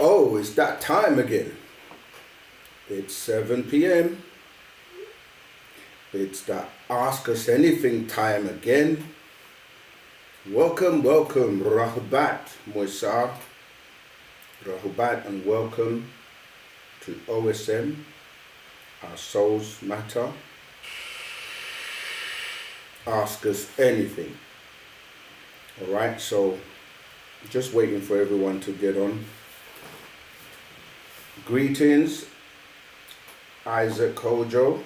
Oh, it's that time again. It's 7 p.m. It's that Ask Us Anything time again. Welcome, Rahubat, Moisar. Rahubat, and welcome to OSM, Our Souls Matter. Ask Us Anything. Alright, so just waiting for everyone to get on. Greetings, Isaac Kojo.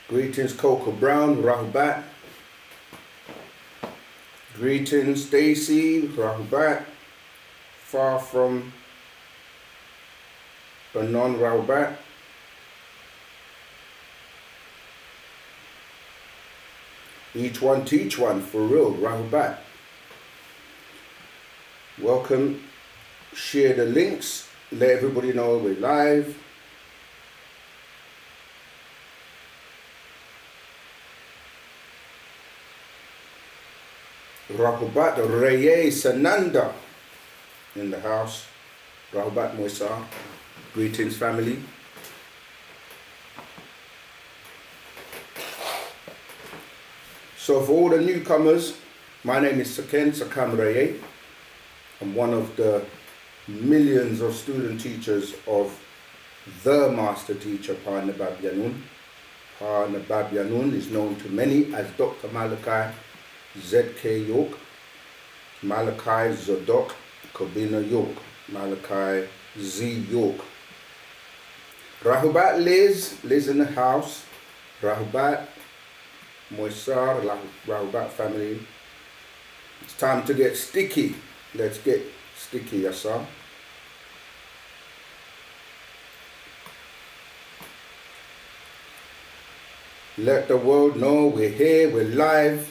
Greetings, Coco Brown, Rahubat. Greetings, Stacy, Rahubat. Far from Banon, Rahubat. Each one teach one, for real, Rahubat. Welcome. Share the links. Let everybody know we're live. Rahubat Reye Sananda in the house. Rahubat Moisa. Greetings, family. So for all the newcomers, my name is Sakam Reye. I'm one of the millions of student teachers of the master teacher, Pa Nabab Yanun. Pa Nabab Yanun is known to many as Dr. Malachi Z.K. York, Malachi Zadok Kobina York, Malachi Z. York. Rahubat Liz in the house. Rahubat Moisar, Rahubat family. It's time to get sticky. Let's get sticky, Yasa. Let the world know we're here, we're live.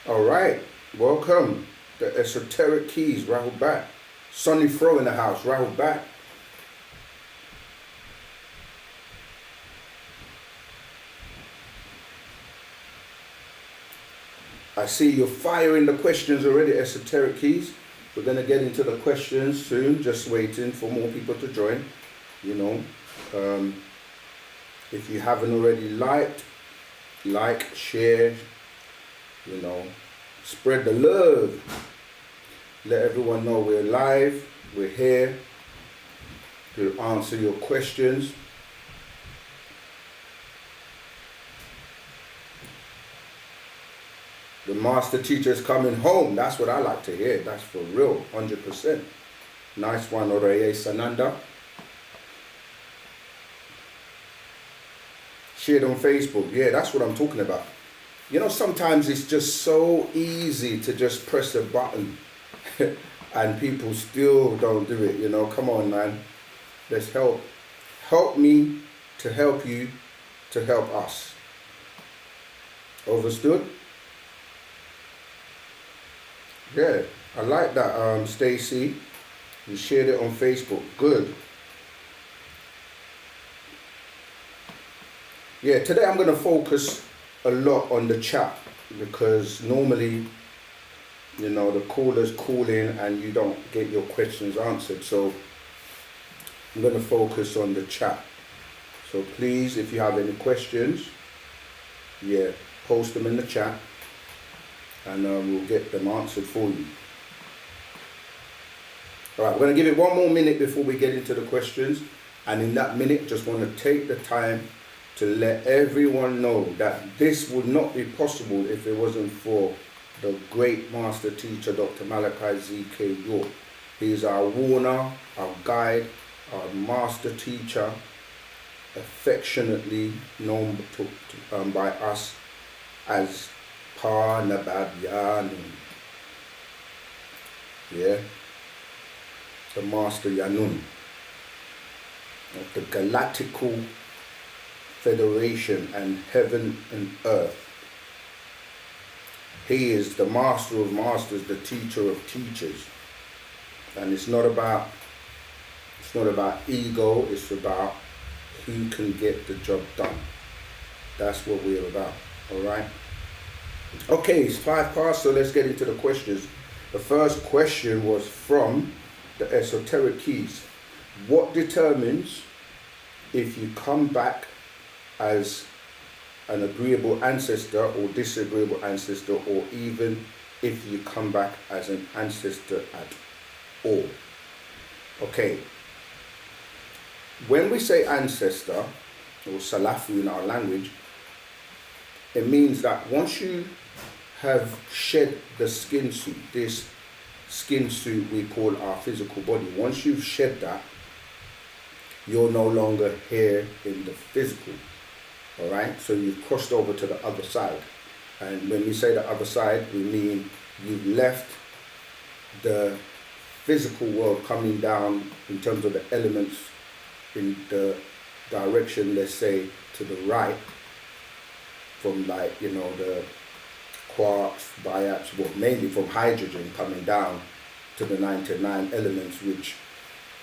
All right, welcome. The Esoteric Keys, Rahubat. Sonny Fro in the house, Rahubat. I see you're firing the questions already, Esoteric Keys. We're going to get into the questions soon, just waiting for more people to join. You know, if you haven't already like, share, you know, spread the love. Let everyone know we're live, we're here to answer your questions. The master teacher is coming home. That's what I like to hear. That's for real, 100%. Nice one, Oreye Sananda. Shared on Facebook. Yeah, that's what I'm talking about. You know, sometimes it's just so easy to just press a button and people still don't do it. You know, come on, man. Let's help. Help me to help you to help us. Overstood? Yeah, I like that, Stacy. You shared it on Facebook. Good. Yeah, today I'm going to focus a lot on the chat because normally, you know, the callers call in and you don't get your questions answered. So I'm going to focus on the chat. So please, if you have any questions, yeah, post them in the chat. And we'll get them answered for you. All right, we're going to give it one more minute before we get into the questions. And in that minute, just want to take the time to let everyone know that this would not be possible if it wasn't for the great master teacher, Dr. Malachi Z.K. York. He is our warner, our guide, our master teacher, affectionately known by us as Pa Nabab Yanun. Yeah, the Master Yanun of the Galactical Federation and Heaven and Earth. He is the Master of Masters, the Teacher of Teachers. And it's not about ego, it's about who can get the job done. That's what we're about, all right? Okay, it's 5 past, so let's get into the questions. The first question was from the esoteric keys. What determines if you come back as an agreeable ancestor or disagreeable ancestor, or even if you come back as an ancestor at all? Okay, when we say ancestor, or salafu in our language, it means that once you have shed the skin suit, this skin suit we call our physical body, once you've shed that, you're no longer here in the physical, all right? So you've crossed over to the other side. And when we say the other side, we mean you've left the physical world coming down in terms of the elements in the direction, let's say, to the right, from like, you know, the quarks, biaps, well, mainly from hydrogen coming down to the 99 elements, which,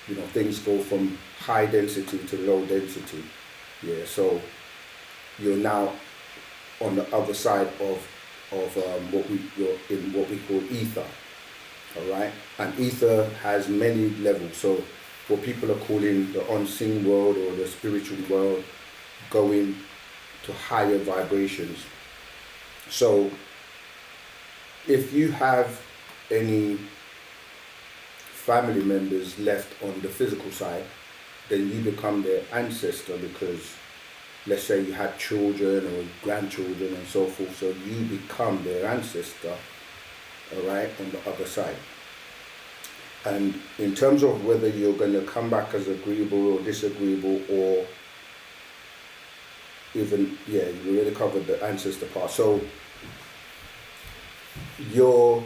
you know, things go from high density to low density. Yeah, so you're now on the other side of you're in what we call ether, all right? And ether has many levels. So what people are calling the unseen world or the spiritual world, going to higher vibrations. So if you have any family members left on the physical side, then you become their ancestor, because let's say you had children or grandchildren and so forth, so you become their ancestor, all right, on the other side. And in terms of whether you're going to come back as agreeable or disagreeable, or even, yeah, you already covered the ancestor part. So you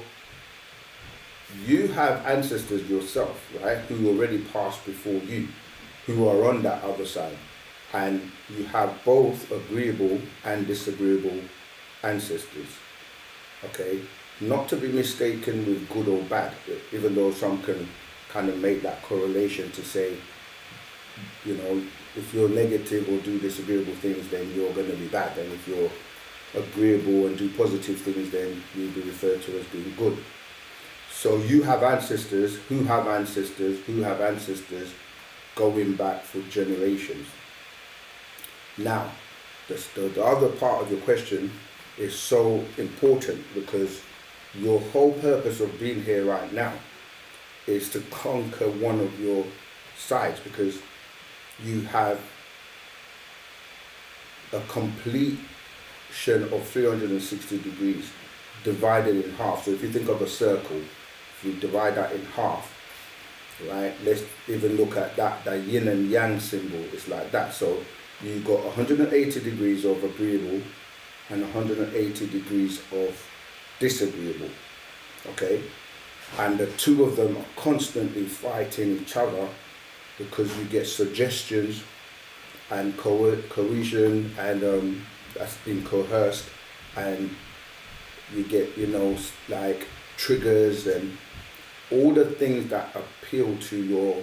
have ancestors yourself, right, who already passed before you, who are on that other side. And you have both agreeable and disagreeable ancestors, okay? Not to be mistaken with good or bad, even though some can kind of make that correlation to say, you know, if you're negative or do disagreeable things, then you're going to be bad. And if you're agreeable and do positive things, then you'll be referred to as being good. So you have ancestors who have ancestors who have ancestors going back for generations. Now, the other part of your question is so important, because your whole purpose of being here right now is to conquer one of your sides, because you have a completion of 360 degrees divided in half. So if you think of a circle, if you divide that in half, right, let's even look at that, the yin and yang symbol is like that. So you've got 180 degrees of agreeable and 180 degrees of disagreeable, okay? And the two of them are constantly fighting each other, because you get suggestions and coercion, and that's been coerced, and you get, you know, like triggers and all the things that appeal to your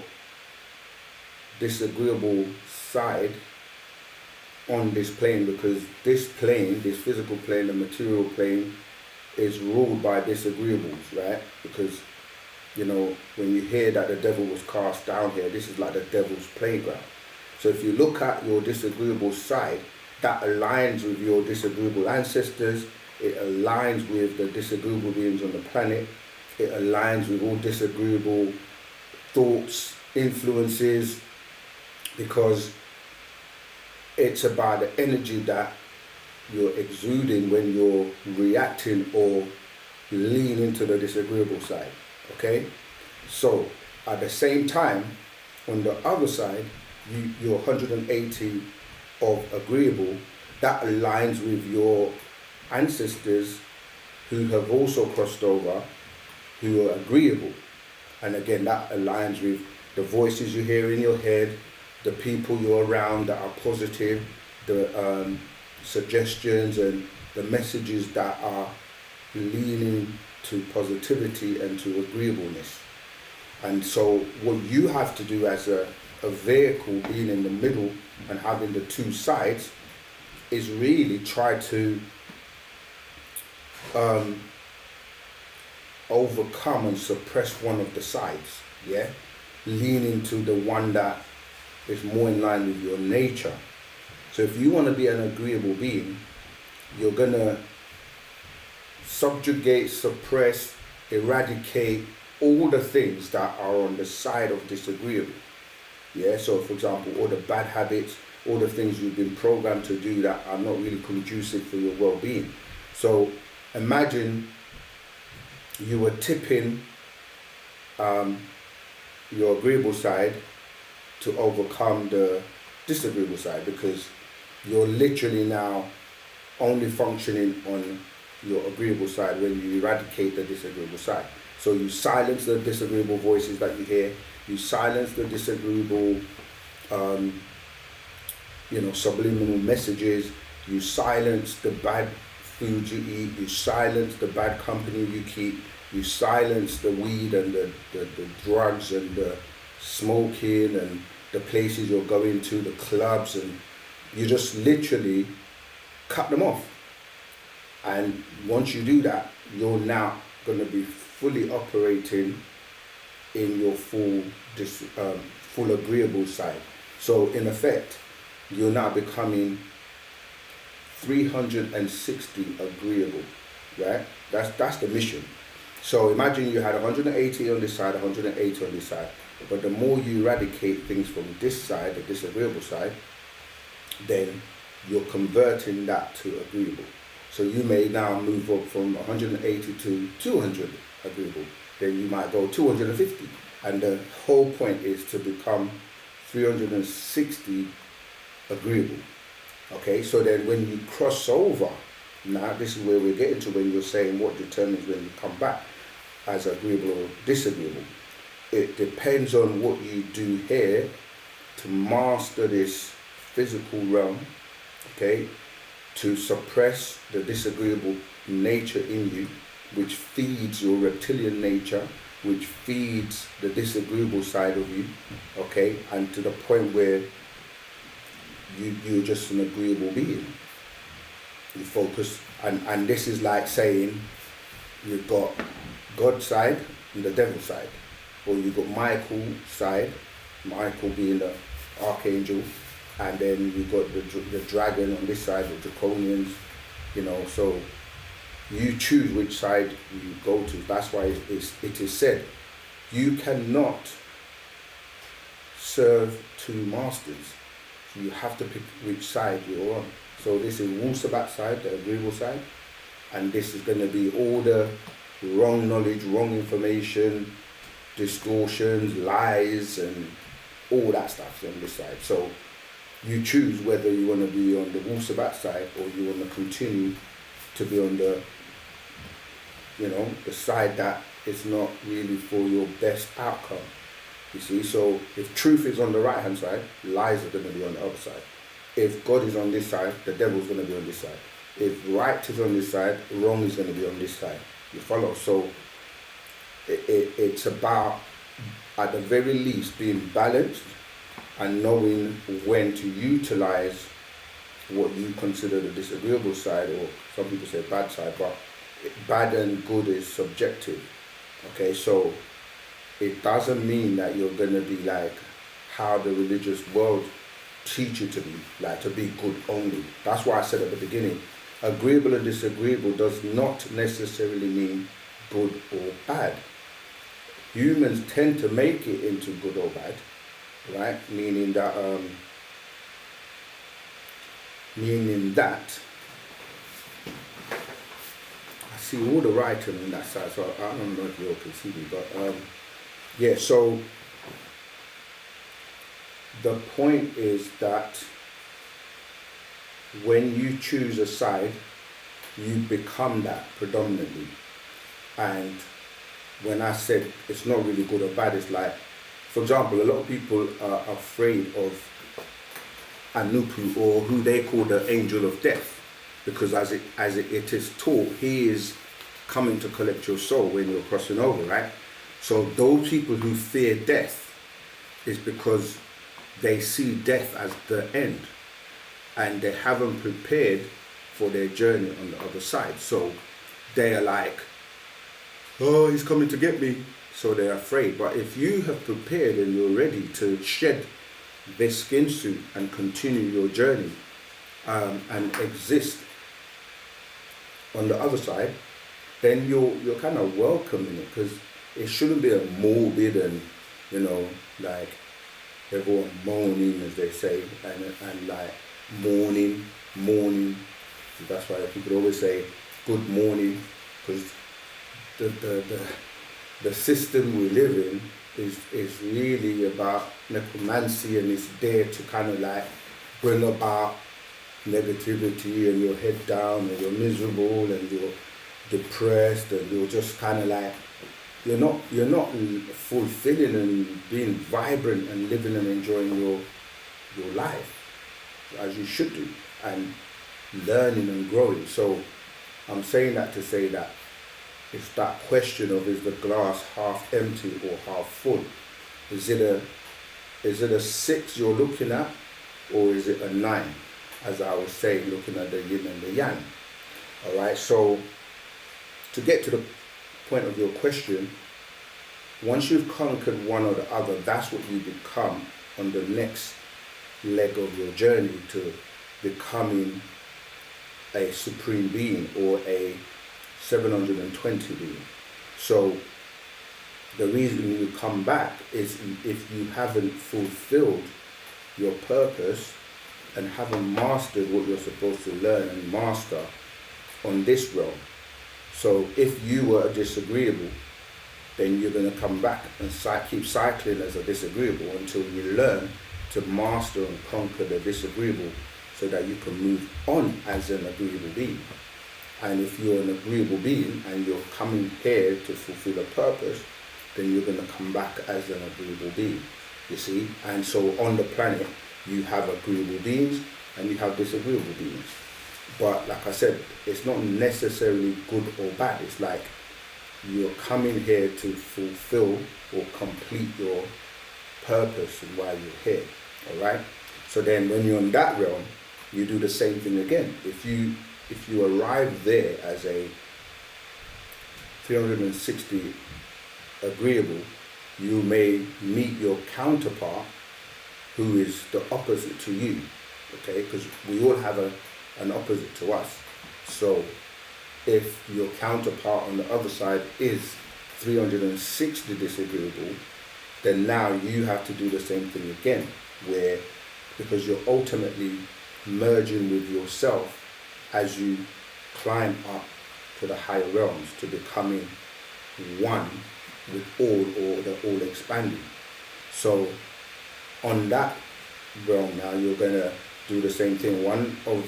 disagreeable side on this plane, because this plane, this physical plane, the material plane, is ruled by disagreeables, right? Because, you know, when you hear that the devil was cast down here, this is like the devil's playground. So if you look at your disagreeable side, that aligns with your disagreeable ancestors, it aligns with the disagreeable beings on the planet, it aligns with all disagreeable thoughts, influences, because it's about the energy that you're exuding when you're reacting or lean into the disagreeable side, okay? So at the same time, on the other side, you're 180 of agreeable, that aligns with your ancestors who have also crossed over, who are agreeable. And again, that aligns with the voices you hear in your head, the people you're around that are positive, the suggestions and the messages that are leaning to positivity and to agreeableness. And so what you have to do as a a vehicle being in the middle and having the two sides is really try to overcome and suppress one of the sides, yeah? Lean into the one that is more in line with your nature. So if you want to be an agreeable being, you're going to subjugate, suppress, eradicate all the things that are on the side of disagreeable. Yeah, so for example, all the bad habits, all the things you've been programmed to do that are not really conducive for your well-being. So imagine you were tipping your agreeable side to overcome the disagreeable side, because you're literally now only functioning on your agreeable side when you eradicate the disagreeable side. So you silence the disagreeable voices that you hear, you silence the disagreeable subliminal messages, you silence the bad food you eat, you silence the bad company you keep, you silence the weed and the drugs and the smoking and the places you're going to, the clubs, and you just literally cut them off. And once you do that, you're now going to be fully operating in your full agreeable side. So in effect, you're now becoming 360 agreeable, right? That's the mission. So imagine you had 180 on this side, 180 on this side, but the more you eradicate things from this side, the disagreeable side, then you're converting that to agreeable. So you may now move up from 180 to 200 agreeable, then you might go 250. And the whole point is to become 360 agreeable. Okay, so then when you cross over, now this is where we're getting to when you're saying what determines when you come back as agreeable or disagreeable. It depends on what you do here to master this physical realm, okay, to suppress the disagreeable nature in you, which feeds your reptilian nature, which feeds the disagreeable side of you, okay, and to the point where you're just an agreeable being. You focus, and this is like saying you've got God's side and the devil's side, or you've got Michael's side, Michael being the archangel, and then you've got the dragon on this side, the draconians, so you choose which side you go to. That's why it is said, you cannot serve two masters. So you have to pick which side you're on. So this is Wu-Sabat side, the agreeable side, and this is going to be all the wrong knowledge, wrong information, distortions, lies, and all that stuff on this side. So you choose whether you want to be on the Wu-Sabat side or you want to continue to be on the side that is not really for your best outcome. You see, so if truth is on the right hand side, lies are going to be on the other side. If God is on this side, the devil's going to be on this side. If right is on this side, wrong is going to be on this side. You follow? So it's about, at the very least, being balanced and knowing when to utilize what you consider the disagreeable side, or some people say bad side, but bad and good is subjective. Okay, so it doesn't mean that you're going to be like how the religious world teach you to be, like to be good only. That's why I said at the beginning, agreeable and disagreeable does not necessarily mean good or bad. Humans tend to make it into good or bad, right? Meaning that I see all the writing on that side, so I don't know if you all can see me, but yeah, so the point is that when you choose a side, you become that predominantly. And when I said it's not really good or bad, it's like, for example, a lot of people are afraid of Anupu, or who they call the angel of death, because as it is taught, he is coming to collect your soul when you're crossing over, right? So those people who fear death is because they see death as the end, and they haven't prepared for their journey on the other side. So they are like, oh, he's coming to get me. So they're afraid. But if you have prepared and you're ready to shed this skin suit and continue your journey and exist on the other side, then you're kind of welcoming it, because it shouldn't be a morbid and, you know, like everyone moaning, as they say, and like mourning. That's why people always say good morning, because the system we live in is really about necromancy, and it's there to kind of like bring about negativity, and you're head down and you're miserable and you're depressed and you're just kind of like, you're not fulfilling and being vibrant and living and enjoying your life as you should do, and learning and growing. So I'm saying that to say that it's that question of, is the glass half empty or half full? Is it a 6 you're looking at, or is it a 9? As I was saying, looking at the yin and the yang. All right. So to get to the point of your question, once you've conquered one or the other, that's what you become on the next leg of your journey to becoming a supreme being, or a 720 being. So the reason you come back is if you haven't fulfilled your purpose and haven't mastered what you're supposed to learn and master on this realm. So if you were disagreeable, then you're going to come back and keep cycling as a disagreeable until you learn to master and conquer the disagreeable, so that you can move on as an agreeable being. And if you're an agreeable being and you're coming here to fulfill a purpose, then you're going to come back as an agreeable being, you see. And so on the planet, you have agreeable beings and you have disagreeable beings. But like I said, it's not necessarily good or bad. It's like you're coming here to fulfill or complete your purpose and why you're here. All right. So then when you're in that realm, you do the same thing again. If you arrive there as a 360 agreeable, you may meet your counterpart who is the opposite to you, okay? Because we all have an opposite to us. So if your counterpart on the other side is 360 disagreeable, then now you have to do the same thing again, because you're ultimately merging with yourself as you climb up to the higher realms, to becoming one with all, or the all expanding. So on that realm now, you're going to do the same thing. One of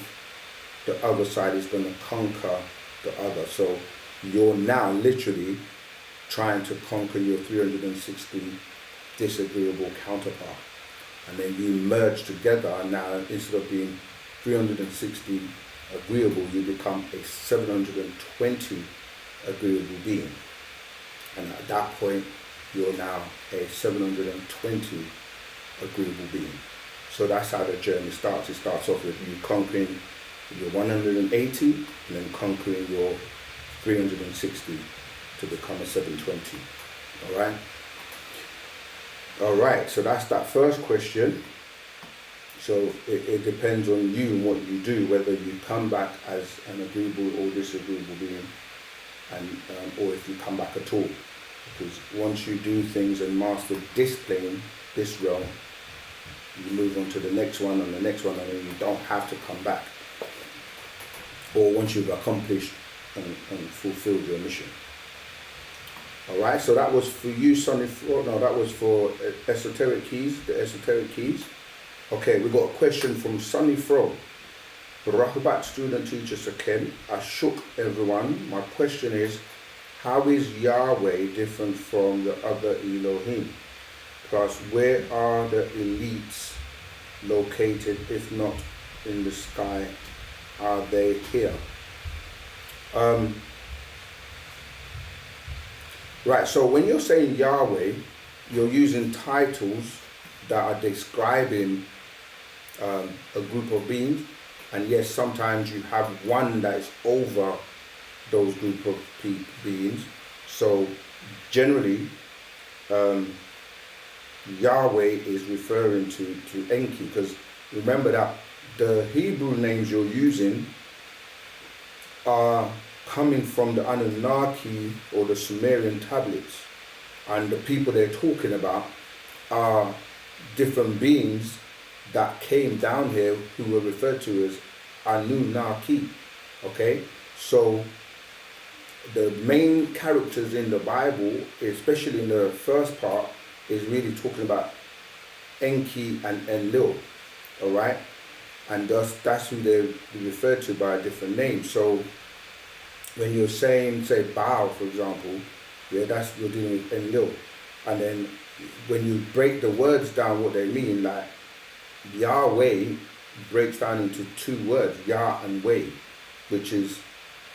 the other side is going to conquer the other. So you're now literally trying to conquer your 360 disagreeable counterpart. And then you merge together, and now instead of being 360 agreeable, you become a 720 agreeable being. And at that point, you're now a 720 agreeable being. So that's how the journey starts. It starts off with you conquering your 180 and then conquering your 360 to become a 720. All right? All right, so that's that first question. So it depends on you and what you do, whether you come back as an agreeable or disagreeable being, and or if you come back at all. Because once you do things and master this plane, this realm, you move on to the next one and the next one, and then you don't have to come back. Or once you've accomplished and fulfilled your mission. Alright, so that was for you, Sonny. No, that was for esoteric keys, the esoteric keys. Okay, we got a question from Sonny Fro. Rahubat student teacher Saken. I shook everyone. My question is, how is Yahweh different from the other Elohim? Plus, where are the elites located? If not in the sky, are they here? Right, so when you're saying Yahweh, you're using titles that are describing a group of beings, and yes, sometimes you have one that is over those group of beings. So generally, Yahweh is referring to Enki, because remember that the Hebrew names you're using are coming from the Anunnaki or the Sumerian tablets, and the people they're talking about are different beings that came down here who were referred to as Anunnaki. Okay, so the main characters in the Bible, especially in the first part, is really talking about Enki and Enlil. All right, and that's who they're referred to by a different name. So when you're saying, say, Baal, for example, yeah, that's you're dealing with Enlil. And then when you break the words down, what they mean, like Yahweh breaks down into two words, Yah and Way, which is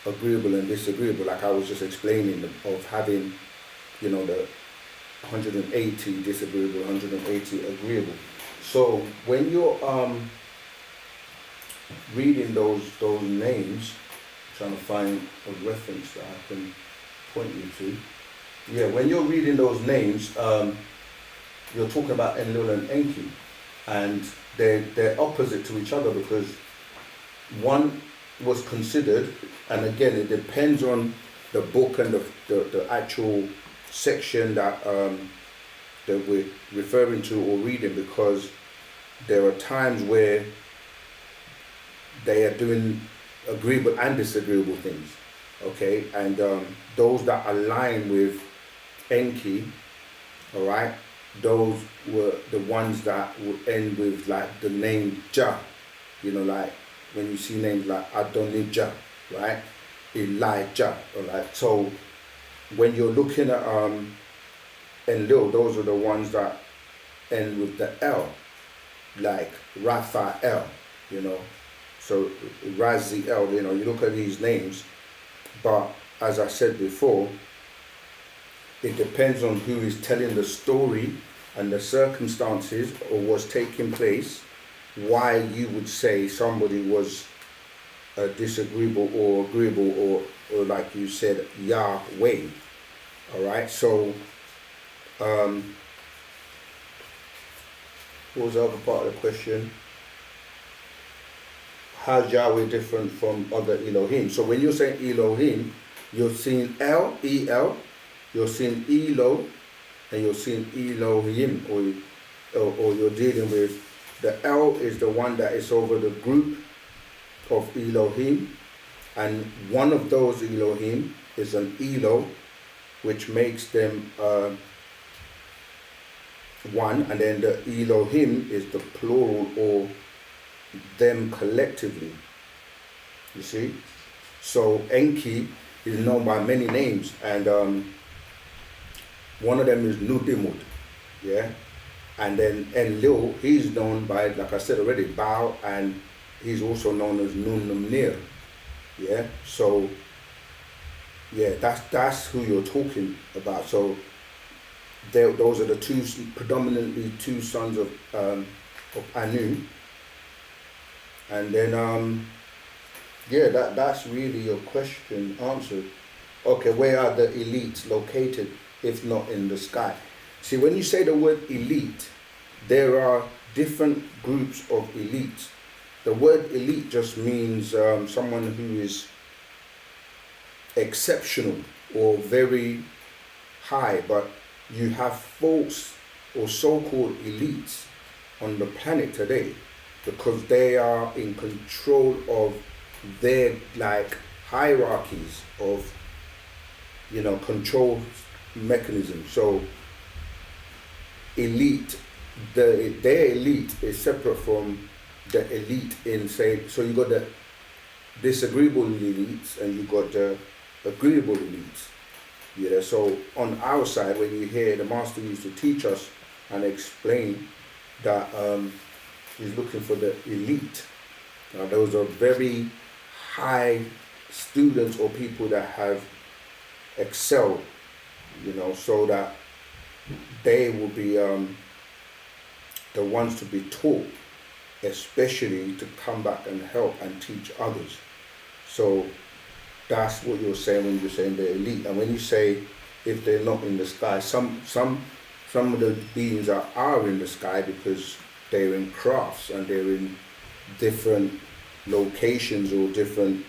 agreeable and disagreeable, like I was just explaining, of having, you know, the 180 disagreeable, 180 agreeable. So when you're reading those names, trying to find a reference that I can point you to. Yeah, when you're reading those names, you're talking about Enlil and Enki, and they're opposite to each other, because one was considered, and again it depends on the book and the actual section that we're referring to or reading, because there are times where they are doing agreeable and disagreeable things, okay, and those that align with Enki, all right, those were the ones that would end with like the name Jah, you know, like when you see names like Adonijah, right, Elijah, all right. So when you're looking at Enlil, those are the ones that end with the L, like Raphael, you know. So Raziel, you know, you look at these names, but as I said before, it depends on who is telling the story and the circumstances or what's taking place, why you would say somebody was disagreeable or agreeable, or like you said, Yahweh. All right, so what was the other part of the question? How's Yahweh different from other Elohim? So when you're saying Elohim, you're seeing El, E-L, you're seeing Elo, and you're seeing Elohim, or you're dealing with the El is the one that is over the group of Elohim, and one of those Elohim is an Elo, which makes them one, and then the Elohim is the plural, or them collectively, you see. So Enki is known by many names, and one of them is Nudimud, yeah, and then Enlil, he's known by, like I said already, Baal, and he's also known as Nun-Numnir, yeah. So yeah, that's who you're talking about. So those are the predominantly two sons of Anu. And then, yeah, that's really your question answered. Okay, where are the elites located if not in the sky? See, when you say the word elite, there are different groups of elites. The word elite just means someone who is exceptional or very high, but you have false or so-called elites on the planet today, because they are in control of their like hierarchies of, you know, control mechanisms. So elite, their elite is separate from the elite in, say, so you got the disagreeable elites and you got the agreeable elites. Yeah, so on our side, when you hear the master used to teach us and explain that he's looking for the elite. Now, those are very high students or people that have excelled, you know, so that they will be the ones to be taught, especially to come back and help and teach others. So that's what you're saying when you're saying they're elite. And when you say if they're not in the sky, some of the beings are in the sky because they're in crafts and they're in different locations or different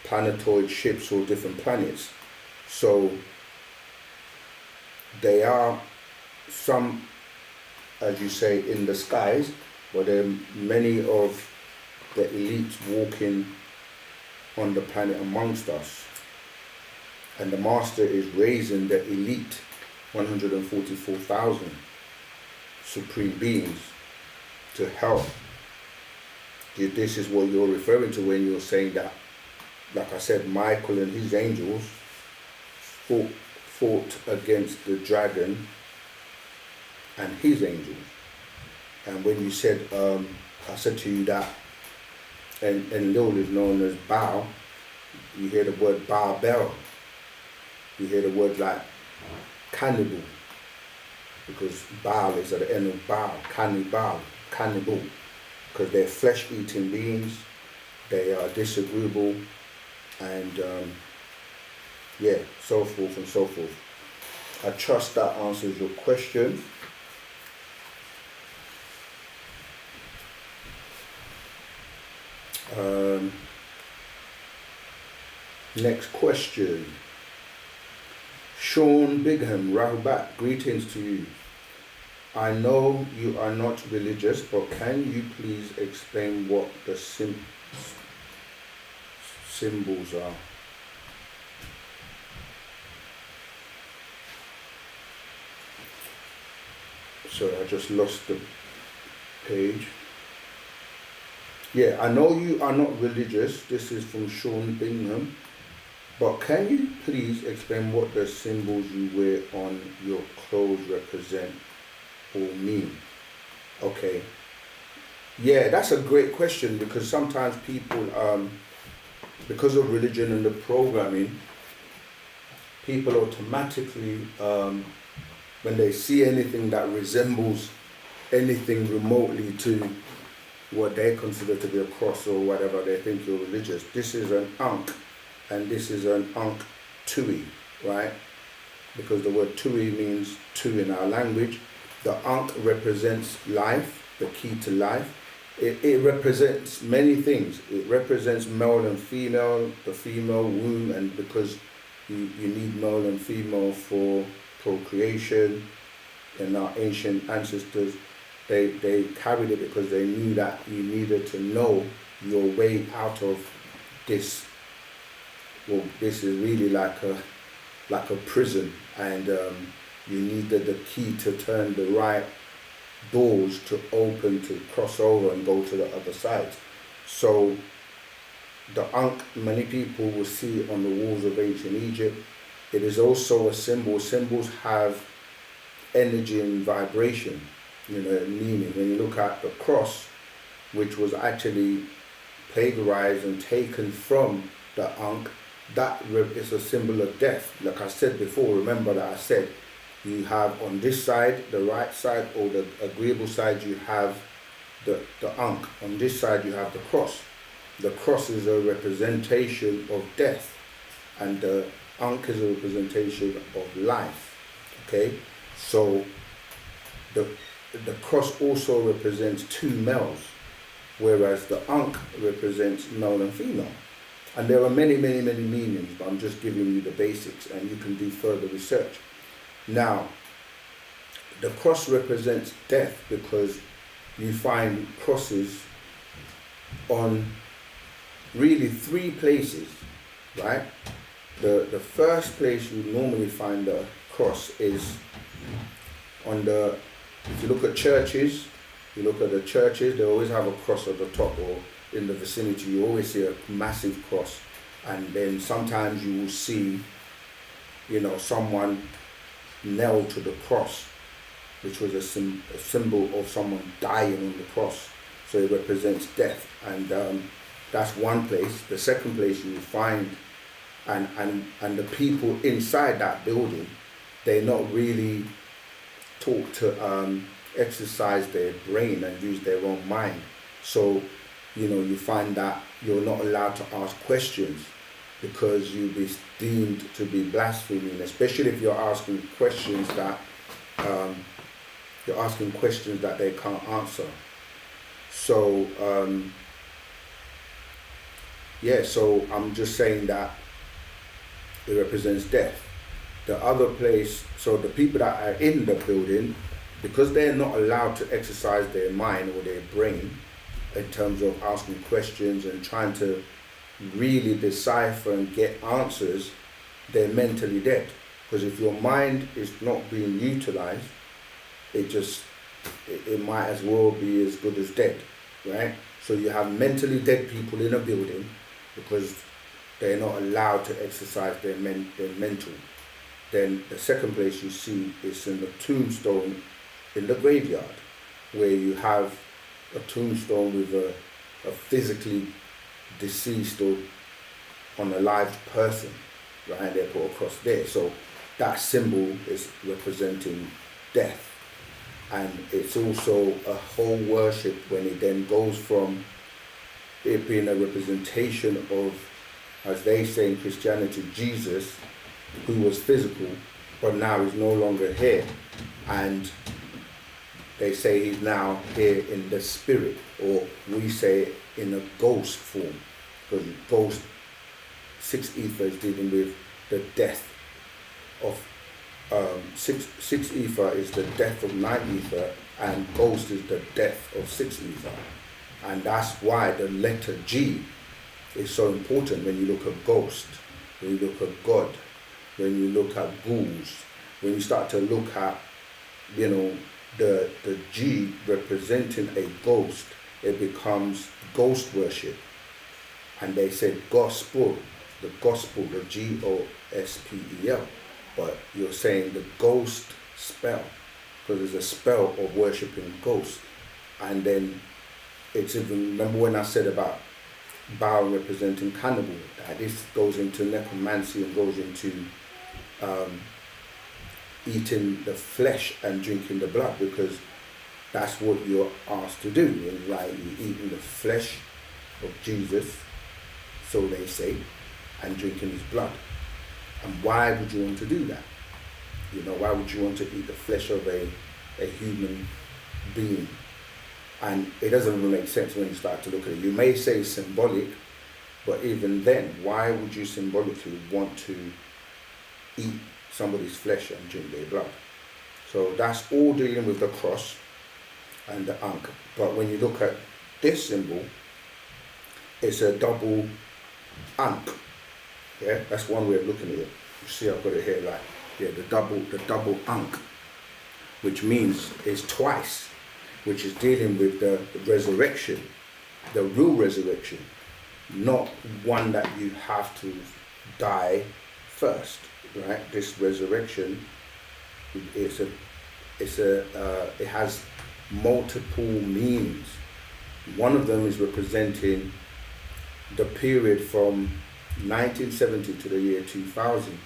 planetoid ships or different planets. So they are some, as you say, in the skies, but there are many of the elites walking on the planet amongst us. And the Master is raising the elite 144,000 supreme beings to help. This is what you're referring to when you're saying that, like I said, Michael and his angels fought against the dragon and his angels. And when you said, I said to you that Enlil is known as Baal, you hear the word Baal. You hear the word like cannibal, because Baal is at the end of Baal, cannibal, because they're flesh-eating beings, they are disagreeable, and so forth and so forth. I trust that answers your question. Next question. Sean Bigham, Rahubat, greetings to you. I know you are not religious, but can you please explain what the symbols are? Sorry, I just lost the page. Yeah, I know you are not religious. This is from Sean Bingham. But can you please explain what the symbols you wear on your clothes represent or mean? Okay. Yeah, that's a great question, because sometimes people, because of religion and the programming, people automatically, when they see anything that resembles anything remotely to what they consider to be a cross or whatever, they think you're religious. This is an Ankh. And this is an Ankh Tui, right? Because the word Tui means two in our language. The Ankh represents life, the key to life. It represents many things. It represents male and female, the female womb, and because you need male and female for procreation. And our ancient ancestors, they carried it because they knew that you needed to know your way out of this. Well, this is really like a prison, and you needed the key to turn the right doors to open, to cross over and go to the other side. So the Ankh, many people will see on the walls of ancient Egypt. It is also a symbol. Symbols have energy and vibration, meaning. When you look at the cross, which was actually plagiarized and taken from the Ankh, that is a symbol of death. Like I said before, remember that I said you have on this side, the right side or the agreeable side, you have the Ankh. On this side you have the cross. The cross is a representation of death, and the Ankh is a representation of life. Okay, so the cross also represents two males, whereas the Ankh represents male and female. And there are many, many, many meanings, but I'm just giving you the basics, and you can do further research. Now, the cross represents death because you find crosses on really three places, right? The first place you normally find the cross is on if you look at churches, they always have a cross at the top, or in the vicinity, you always see a massive cross. And then sometimes you will see, someone nailed to the cross, which was a symbol of someone dying on the cross. So it represents death. And that's one place. The second place you will find, and the people inside that building, they're not really taught to exercise their brain and use their own mind. So, you find that you're not allowed to ask questions because you'll be deemed to be blaspheming, especially if you're asking questions that they can't answer. So, so I'm just saying that it represents death. The other place, so the people that are in the building, because they're not allowed to exercise their mind or their brain in terms of asking questions and trying to really decipher and get answers, they're mentally dead. Because if your mind is not being utilized, it might as well be as good as dead, right? So you have mentally dead people in a building because they're not allowed to exercise their mental. Then the second place you see is in the tombstone in the graveyard, where you have a tombstone with a physically deceased or unalived person, right? They're put across there. So that symbol is representing death. And it's also a whole worship when it then goes from it being a representation of, as they say in Christianity, Jesus, who was physical, but now is no longer here. And they say he's now here in the spirit, or we say in a ghost form, because ghost, 6 ether is dealing with the death of, 6 ether is the death of 9 ether, and ghost is the death of 6 ether. And that's why the letter G is so important when you look at ghost, when you look at God, when you look at ghouls, when you start to look at, the G representing a ghost, it becomes ghost worship. And they said gospel, the G-O-S-P-E-L. But you're saying the ghost spell, because there's a spell of worshipping ghosts. And then it's even, remember when I said about Baal representing cannibal, that this goes into necromancy and goes into eating the flesh and drinking the blood, because that's what you're asked to do. And like you're eating the flesh of Jesus, so they say, and drinking his blood. And why would you want to do that? Why would you want to eat the flesh of a human being? And it doesn't even make sense when you start to look at it. You may say it's symbolic, but even then, why would you symbolically want to eat somebody's flesh and drink their blood? So that's all dealing with the cross and the ankh. But when you look at this symbol, it's a double ankh. Yeah, that's one way of looking at it. You see, I've got it here like, the double ankh, which means it's twice, which is dealing with the resurrection, the real resurrection, not one that you have to die first, right? This resurrection, it has multiple meanings. One of them is representing the period from 1970 to the year 2000,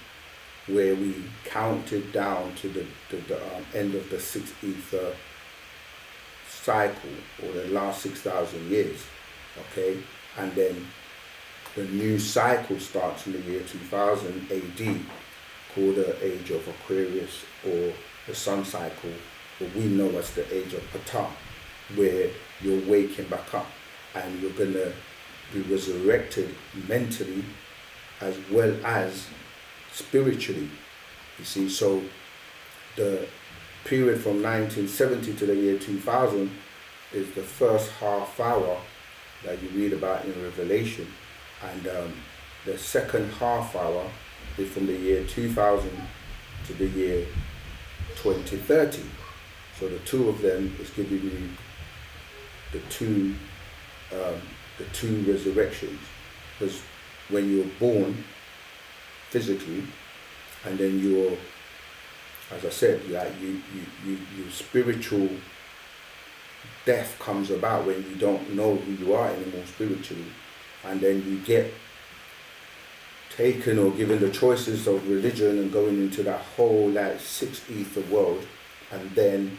where we counted down to the end of the 6 ether cycle, or the last 6,000 years, okay? And then the new cycle starts in the year 2000 AD, called the age of Aquarius, or the sun cycle, what we know as the age of Ptah, where you're waking back up and you're gonna be resurrected mentally as well as spiritually. You see, so the period from 1970 to the year 2000 is the first half hour that you read about in Revelation, and the second half hour is from the year 2000 to the year 2030. So the two of them is giving you the two resurrections, because when you're born physically, and then you're, as I said, like your spiritual death comes about when you don't know who you are anymore spiritually, and then you get taken or given the choices of religion and going into that whole like 6 ether world, and then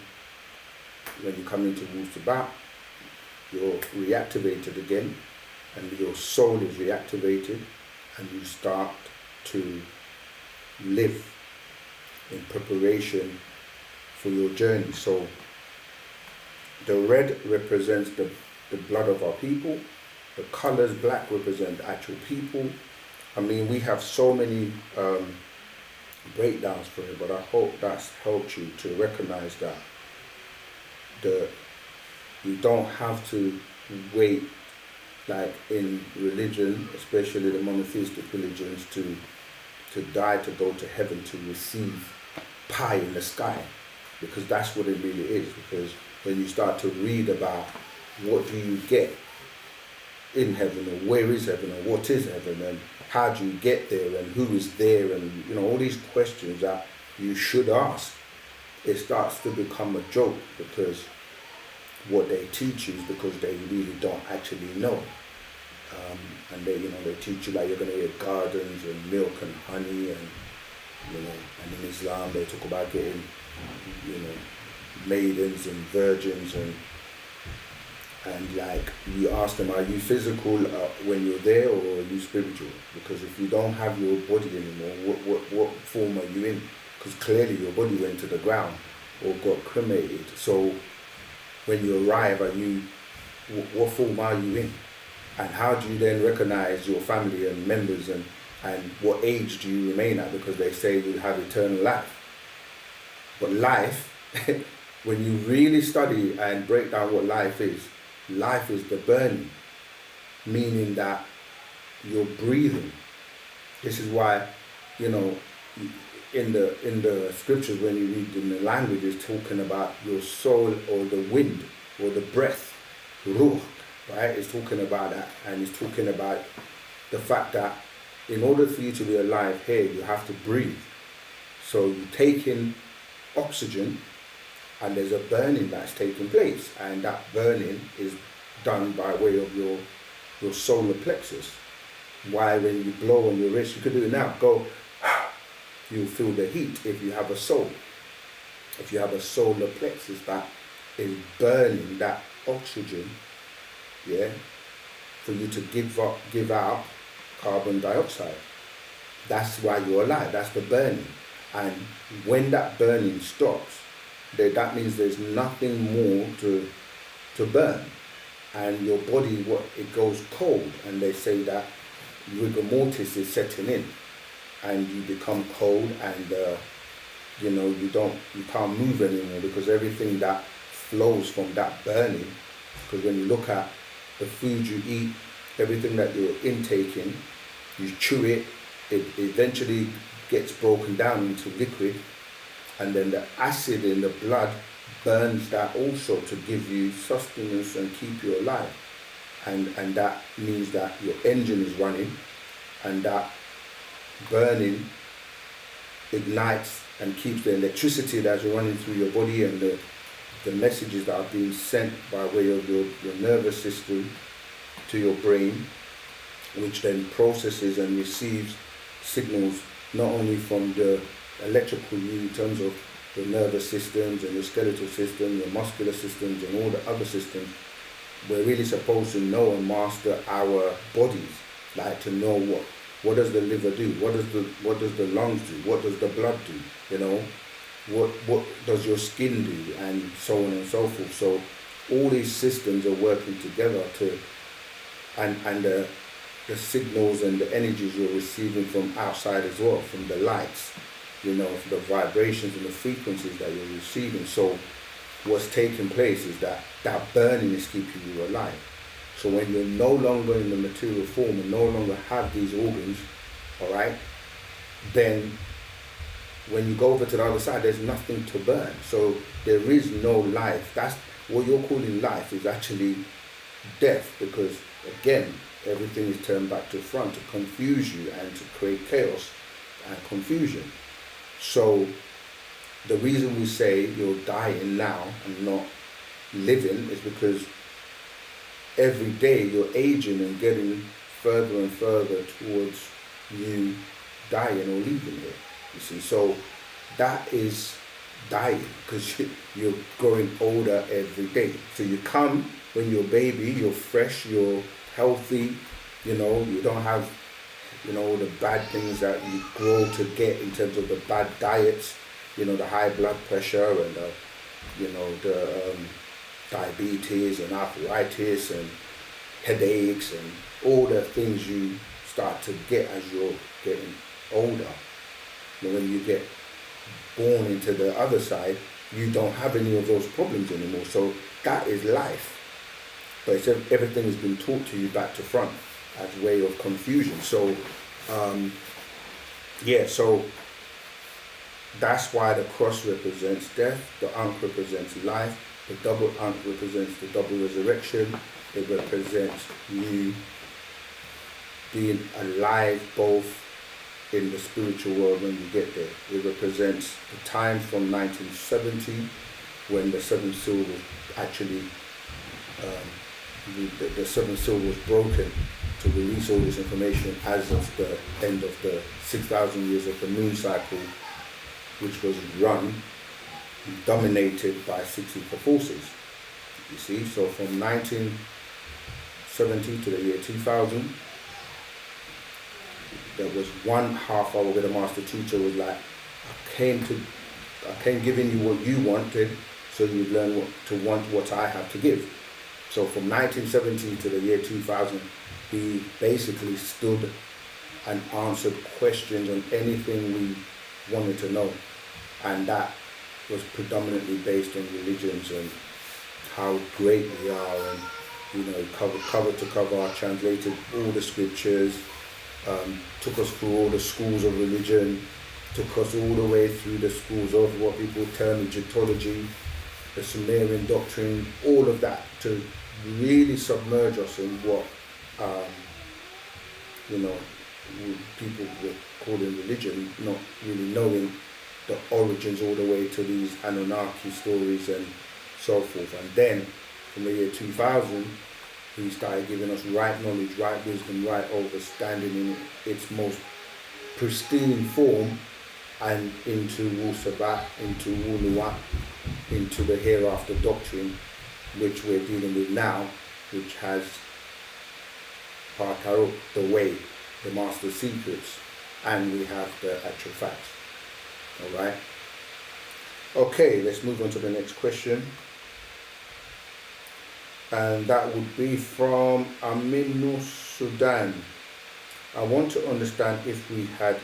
when you come into Wu-Sabat, you're reactivated again, and your soul is reactivated, and you start to live in preparation for your journey. So the red represents the blood of our people. The colors black represent actual people. I mean, we have so many breakdowns for it, but I hope that's helped you to recognize that you don't have to wait, like in religion, especially the monotheistic religions, to die to go to heaven to receive pie in the sky, because that's what it really is. Because when you start to read about what do you get in heaven, or where is heaven, or what is heaven, and how do you get there, and who is there, and you know, all these questions that you should ask, it starts to become a joke, because what they teach you is because they really don't actually know. And they teach you like you're going to get gardens and milk and honey, and and in Islam they talk about getting maidens and virgins, and like you ask them, are you physical when you're there, or are you spiritual? Because if you don't have your body anymore, what form are you in? Because clearly your body went to the ground or got cremated. So when you arrive, what form are you in? And how do you then recognize your family and members, and what age do you remain at? Because they say you have eternal life. But life, when you really study and break down what life is the burning, meaning that you're breathing. This is why, in the scriptures, when you read in the language, it's talking about your soul, or the wind, or the breath, ruh, right? It's talking about that, and it's talking about the fact that in order for you to be alive here, you have to breathe. So you take in oxygen, and there's a burning that's taking place, and that burning is done by way of your solar plexus. Why, when you blow on your wrist, you could do it now, go, you'll feel the heat if you have a soul. If you have a solar plexus that is burning that oxygen, for you to give out carbon dioxide. That's why you're alive, that's the burning. And when that burning stops, that means there's nothing more to burn. And your body, it goes cold, and they say that rigor mortis is setting in, and you become cold, and you can't move anymore, because everything that flows from that burning, because when you look at the food you eat, everything that you're intaking, you chew it, it eventually gets broken down into liquid, and then the acid in the blood burns that also to give you sustenance and keep you alive. And that means that your engine is running, and that burning ignites and keeps the electricity that's running through your body, and the messages that are being sent by way of your nervous system to your brain, which then processes and receives signals not only from the electrical in terms of the nervous systems and your skeletal system, your muscular systems, and all the other systems. We're really supposed to know and master our bodies, like to know what does the liver do, what does the lungs do, what does the blood do, what does your skin do, and so on and so forth. So all these systems are working together and the signals and the energies you're receiving from outside as well, from the lights, the vibrations and the frequencies that you're receiving. So what's taking place is that burning is keeping you alive. So when you're no longer in the material form and no longer have these organs, all right, then when you go over to the other side, there's nothing to burn. So there is no life. That's what you're calling life, is actually death, because again, everything is turned back to front to confuse you and to create chaos and confusion. So the reason we say you're dying now and not living is because every day you're aging and getting further and further towards you dying or leaving here. You see, so that is dying because you're growing older every day. So you come when you're a baby, you're fresh, you're healthy, you don't have, all the bad things that you grow to get in terms of the bad diets, the high blood pressure and the diabetes and arthritis and headaches and all the things you start to get as you're getting older. But when you get born into the other side, you don't have any of those problems anymore. So that is life. But it's everything has been taught to you back to front as way of confusion. So, so that's why the cross represents death, the ankh represents life, the double ankh represents the double resurrection. It represents you being alive both in the spiritual world when you get there. It represents the time from 1970 when the seventh seal was actually, the seventh seal was broken to release all this information as of the end of the 6,000 years of the moon cycle, which was dominated by 6 ether forces. You see, so from 1970 to the year 2000, there was 1.5 hour where the master teacher was like, I came giving you what you wanted, so you'd learn to want what I have to give. So from 1970 to the year 2000, he basically stood and answered questions on anything we wanted to know. And that was predominantly based on religions and how great we are, and cover to cover, translated all the scriptures, took us through all the schools of religion, took us all the way through the schools of what people term Egyptology, the Sumerian doctrine, all of that, to really submerge us in what people were calling religion, not really knowing the origins all the way to these Anunnaki stories and so forth. And then from the year 2000, he started giving us right knowledge, right wisdom, right understanding in its most pristine form, and into Wu-Sabat, into wu-nuwapu, into the hereafter doctrine, which we're dealing with now, which has Patarot, the way, the master secrets, and we have the actual facts. All right. Okay, let's move on to the next question. And that would be from Aminu Sudan. I want to understand if we had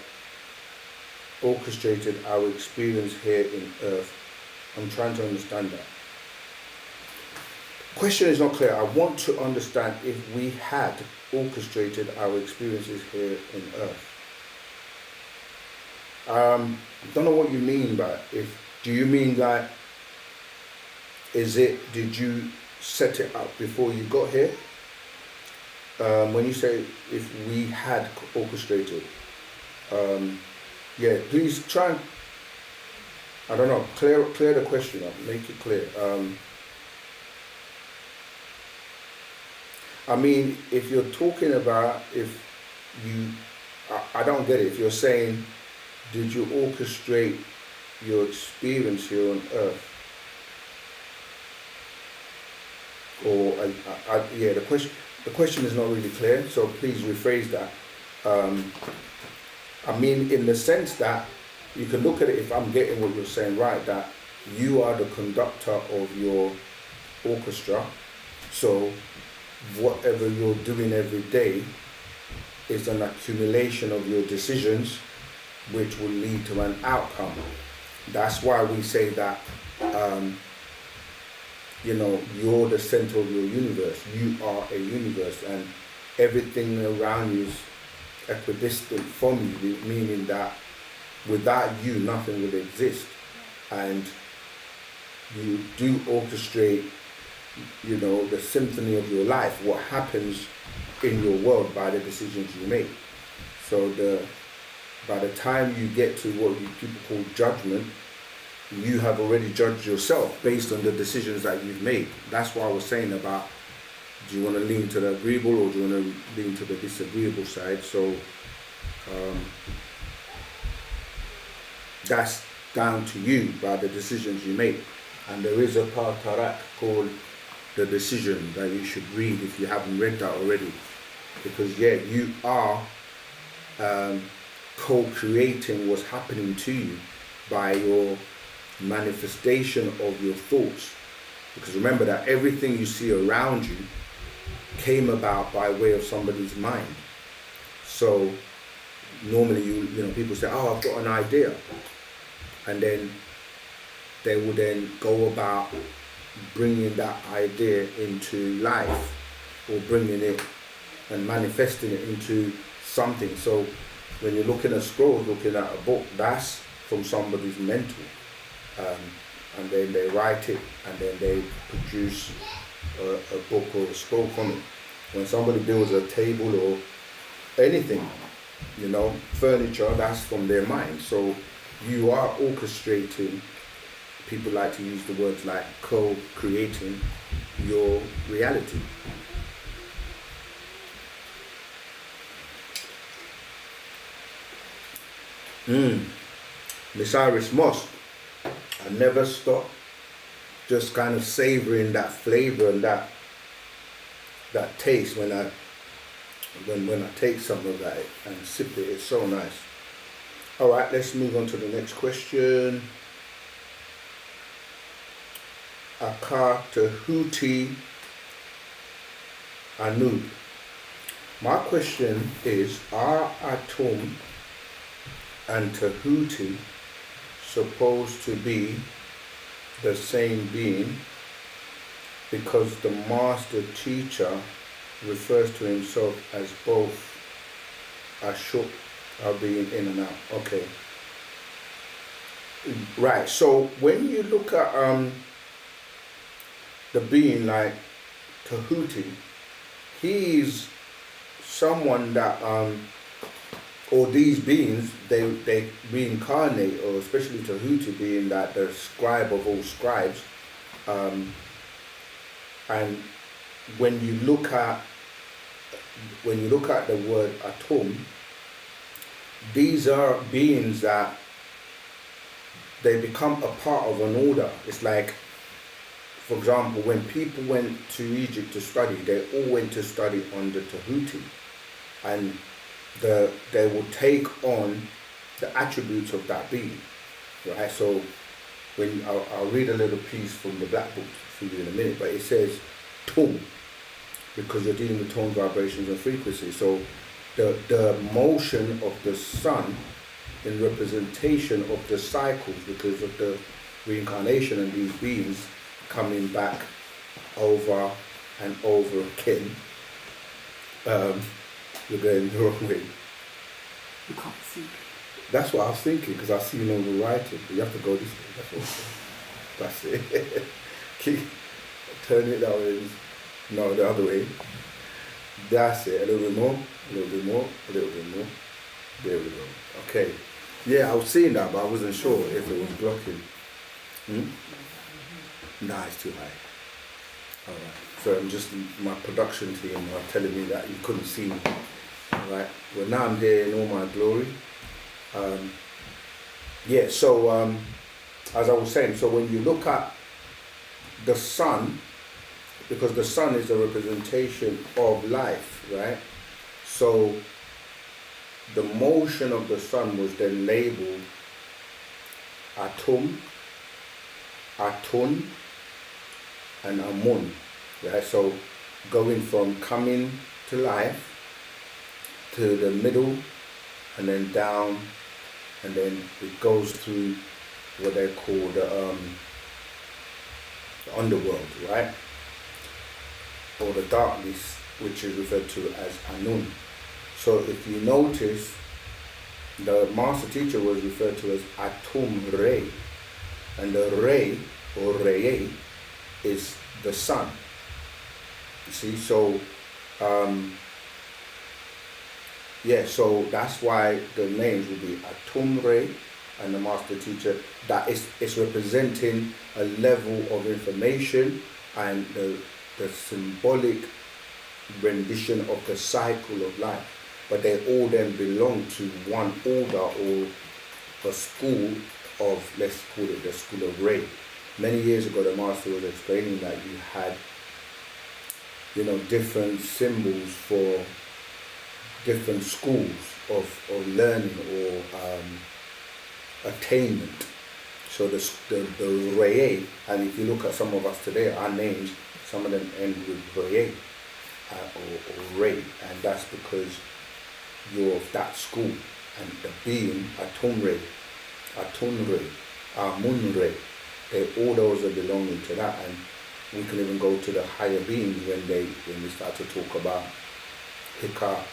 orchestrated our experience here in Earth. I'm trying to understand that. Question is not clear. I want to understand if we had orchestrated our experiences here in Earth. I don't know what you mean by it. Do you mean like, did you set it up before you got here? When you say if we had orchestrated, please try and, I don't know, clear the question up, make it clear. I mean, if you're talking about, I don't get it. If you're saying, did you orchestrate your experience here on Earth? Or, the question is not really clear, so please rephrase that. I mean, in the sense that you can look at it, if I'm getting what you're saying right, that you are the conductor of your orchestra, so whatever you're doing every day is an accumulation of your decisions, which will lead to an outcome. That's why we say that, you're the center of your universe. You are a universe, and everything around you is equidistant from you, meaning that without you, nothing would exist. And you do orchestrate, the symphony of your life, what happens in your world by the decisions you make. So by the time you get to what people call judgment, you have already judged yourself based on the decisions that you've made. That's what I was saying about, do you want to lean to the agreeable or do you want to lean to the disagreeable side? So that's down to you by the decisions you make. And there is a Patarak called The Decision that you should read if you haven't read that already. Because you are co-creating what's happening to you by your manifestation of your thoughts. Because remember that everything you see around you came about by way of somebody's mind. So normally you know people say, oh, I've got an idea, and then they will then go about bringing that idea into life, or bringing it and manifesting it into something. So when you're looking at scrolls, looking at a book, that's from somebody's mental, and then they write it, and then they produce a book or a scroll from it. When somebody builds a table or anything, you know, furniture, that's from their mind. So you are orchestrating. People like to use the words like co-creating your reality. Miss Iris Moss, I never stop just kind of savoring that flavor and that taste when I take some of that and sip it. It's so nice. All right, let's move on to the next question. Tehuti Anu. My question is, are Atum and Tehuti supposed to be the same being? Because the master teacher refers to himself as both Ashuk are being in and out. Okay. Right. So when you look at the being like Tehuti, he's someone that or these beings, they reincarnate, or especially Tehuti being that the scribe of all scribes. And when you look at the word Atum, these are beings that they become a part of an order. It's like, for example, when people went to Egypt to study, they all went to study under Tehuti, and they will take on the attributes of that being, right? So when I'll read a little piece from the Black Book for you in a minute, but it says Tum, because you're dealing with tone, vibrations, and frequency. So the motion of the sun in representation of the cycles, because of the reincarnation and these beings coming back over and over again. You're going the wrong way. You can't see. That's what I was thinking, because I see no the writing. But you have to go this way. That's it. Keep turn it that way. No, the other way. That's it. A little bit more. A little bit more. A little bit more. There we go. Okay. Yeah, I was seeing that, but I wasn't sure if it was blocking. Nah, it's too high. All right. So I'm just, my production team are telling me that you couldn't see me. All right. Well, now I'm there in all my glory. As I was saying, so when you look at the sun, because the sun is a representation of life, right? So the motion of the sun was then labeled Atum, Atun, and Amun, right? So going from coming to life to the middle, and then down, and then it goes through what they call the underworld, right? Or the darkness, which is referred to as Anun. So if you notice, the master teacher was referred to as Atum Re, and the Re, or Re, is the sun. You see, so so that's why the names will be Atum Re and the master teacher. That is representing a level of information and the symbolic rendition of the cycle of life. But they all then belong to one order or a school of, let's call it the school of Ray. Many years ago, the master was explaining that you had, different symbols for different schools of learning or attainment. So the Ray, and if you look at some of us today, our names, some of them end with Ray or Ray, and that's because you're of that school. And the being, Atum Ray, Amun Ray, all those are belonging to that. And we can even go to the higher beings when we start to talk about Hika,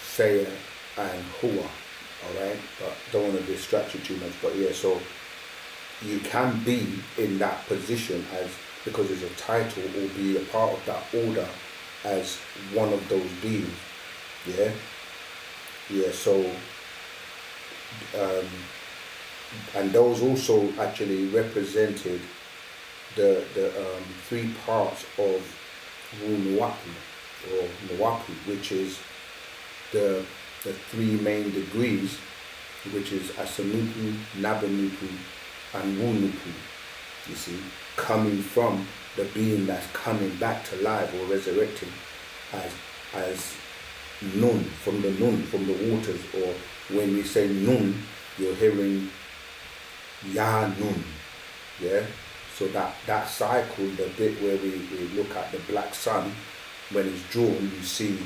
Saya, and Hua. Alright, but don't want to distract you too much. But yeah, so you can be in that position because it's a title, or be a part of that order as one of those beings. So and those also actually represented the three parts of wu-nuwapu or nuwapu, which is the three main degrees, which is asanupu, nabanupu, and wu-nuwapu. You see, coming from the being that's coming back to life or resurrecting as nun, from the waters, or when we say nun, you're hearing ya nun. So that cycle, the bit where we look at the black sun, when it's drawn, you see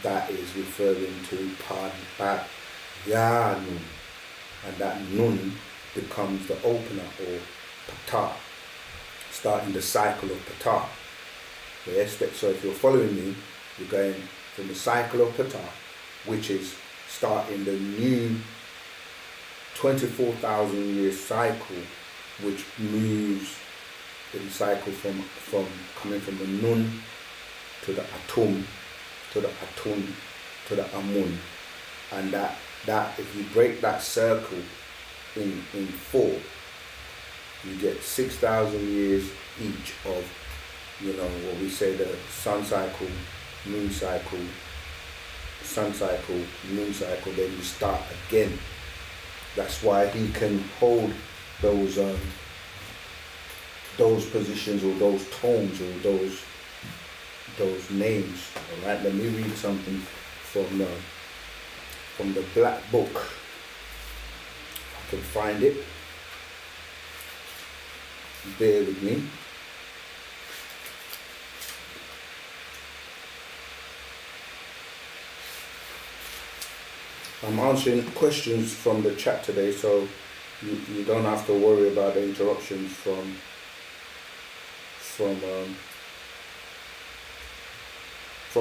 that is referring to Pan Bab Ya Nun, and that Nun becomes the opener, or Pata, starting the cycle of Pata. So if you're following me, you're going from the cycle of Pata, which is starting the new 24,000 year cycle, which moves in cycle from coming from the Nun to the Atum, to the Atun, to the Amun. And that if you break that circle in four, you get 6,000 years each of, what we say, the sun cycle, moon cycle, sun cycle, moon cycle, then you start again. That's why he can hold those positions, or those tones, or those names. All right, let me read something from the black book. If I can find it. Bear with me. I'm answering questions from the chat today, so you don't have to worry about the interruptions from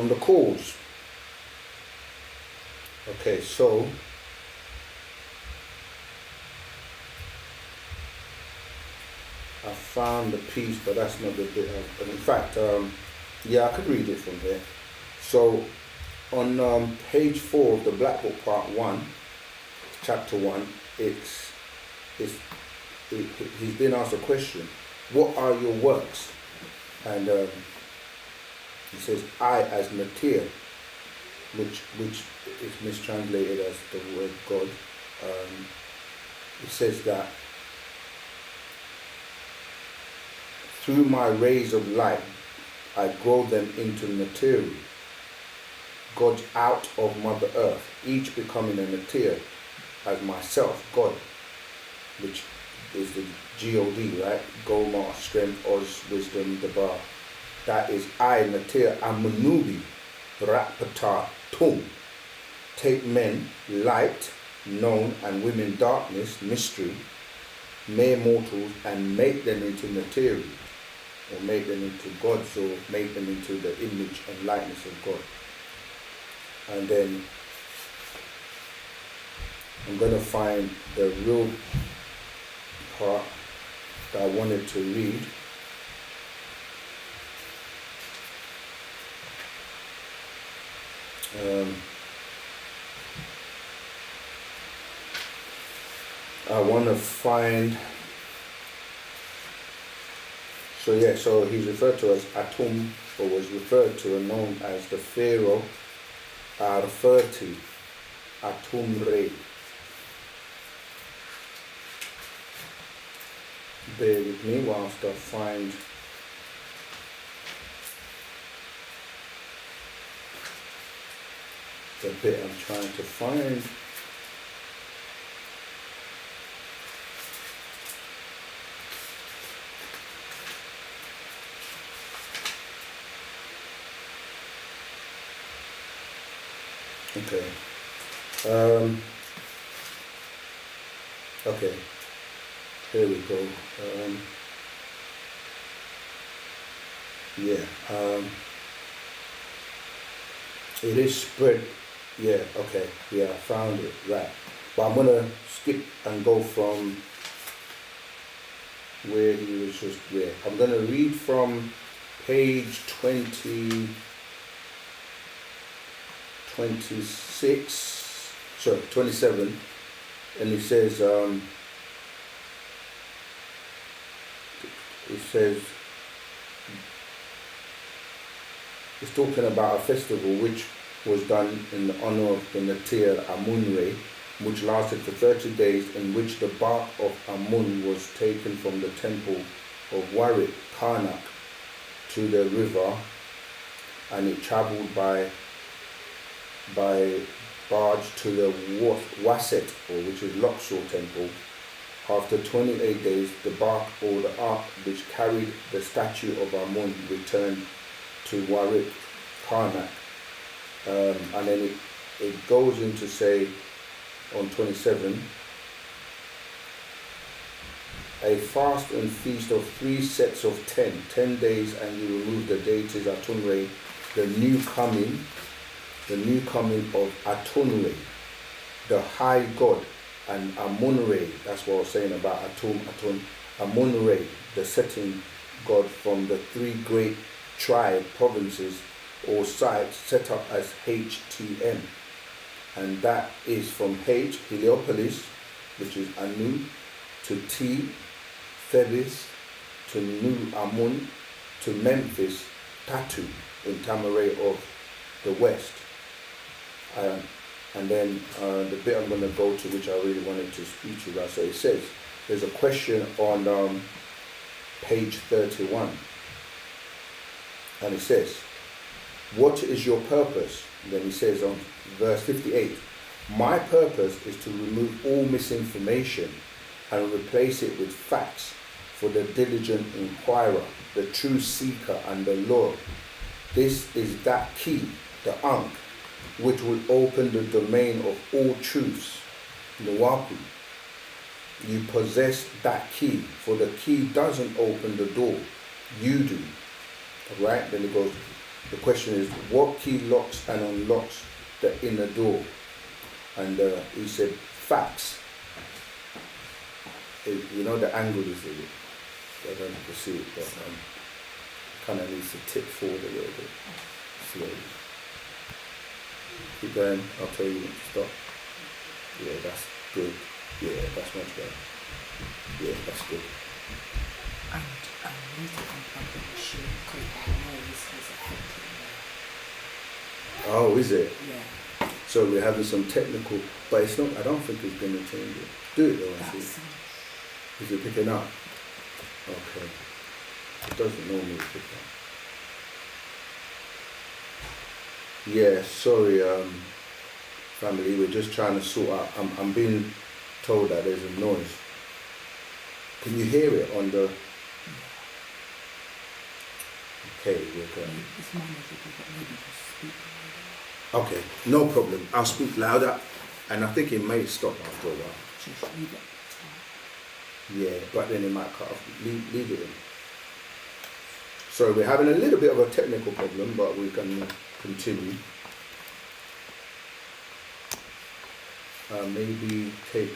the calls. Okay, so I found the piece, but that's not the bit. In fact, I could read it from there. So on page 4 of the Black Book, part 1, chapter 1, he's been asked a question: what are your works? And he says, I as Natir, which is mistranslated as the word God. It says that through my rays of light, I grow them into Natir, God's out of Mother Earth, each becoming a Natir as myself, God, which is the G-O-D, right? Goma, strength, Oz, wisdom, Dabar. That is I, Natir, Amanubi, Rapata, Tum. Take men, light, known, and women, darkness, mystery, mere mortals, and make them into Natir, or make them into gods, or make them into the image and likeness of God. And then I'm going to find the real part that I wanted to read. I want to find, so he's referred to as Atum, or was referred to and known as the Pharaoh, referred to Atum Re. bear with me whilst I find the bit I'm trying to find. Okay. Okay. Here we go. Yeah. It is spread. Yeah. Okay. Yeah. I found it. Right. But I'm gonna skip and go from where he was just there. I'm gonna read from page 27, and it says, it's talking about a festival which was done in the honor of the Natir Amun-Re, which lasted for 30 days, in which the bark of Amun was taken from the temple of Warit, Karnak, to the river, and it travelled by barge to the Waset, or which is Luxor temple. After 28 days, the bark or the ark which carried the statue of Amun returned to Warit, Karnak. And then it goes into say on 27, a fast and feast of 3 sets of 10 days, and you remove the deities Atum-Re, the new coming of Atum-Re, the high god, and Amun-Re, that's what I was saying about Amun-Re, the setting god from the 3 great tribe provinces or sites set up as HTM, and that is from H, Heliopolis, which is Anu, to T, Thebes, to Nu Amun, to Memphis, Tatu, in Tamaray of the west. And then the bit I'm going to go to, which I really wanted to speak to you about. So it says, there's a question on page 31. And it says, what is your purpose? And then he says on verse 58, my purpose is to remove all misinformation and replace it with facts for the diligent inquirer, the true seeker and the Lord. This is that key, the Ankh, which will open the domain of all truths, wu-nuwapu. You possess that key, for the key doesn't open the door, you do. Alright, then it goes, the question is, what key locks and unlocks the inner door? And he said, facts. You know the angle is it? I don't know if you see it, but kind of needs to tip forward a little bit, slowly. Keep going, I'll tell you when to stop. Yeah, that's good. Yeah, that's much better. Yeah, that's good. And I need to unplug the machine because that noise is affecting me. Oh, is it? Yeah. So we're having some technical, but it's not, I don't think it's going to change it. Do it though, I see. Is it picking up? Okay. It doesn't normally pick up. Yeah, sorry, family, we're just trying to sort out, I'm being told that there's a noise. Can you hear it on the... Okay, we're going. It's manageable, but maybe just speak louder. Okay, no problem. I'll speak louder, and I think it may stop after a while. Just leave it. Yeah, but then it might cut off. Leave it in. So we're having a little bit of a technical problem, but we can continue. Maybe take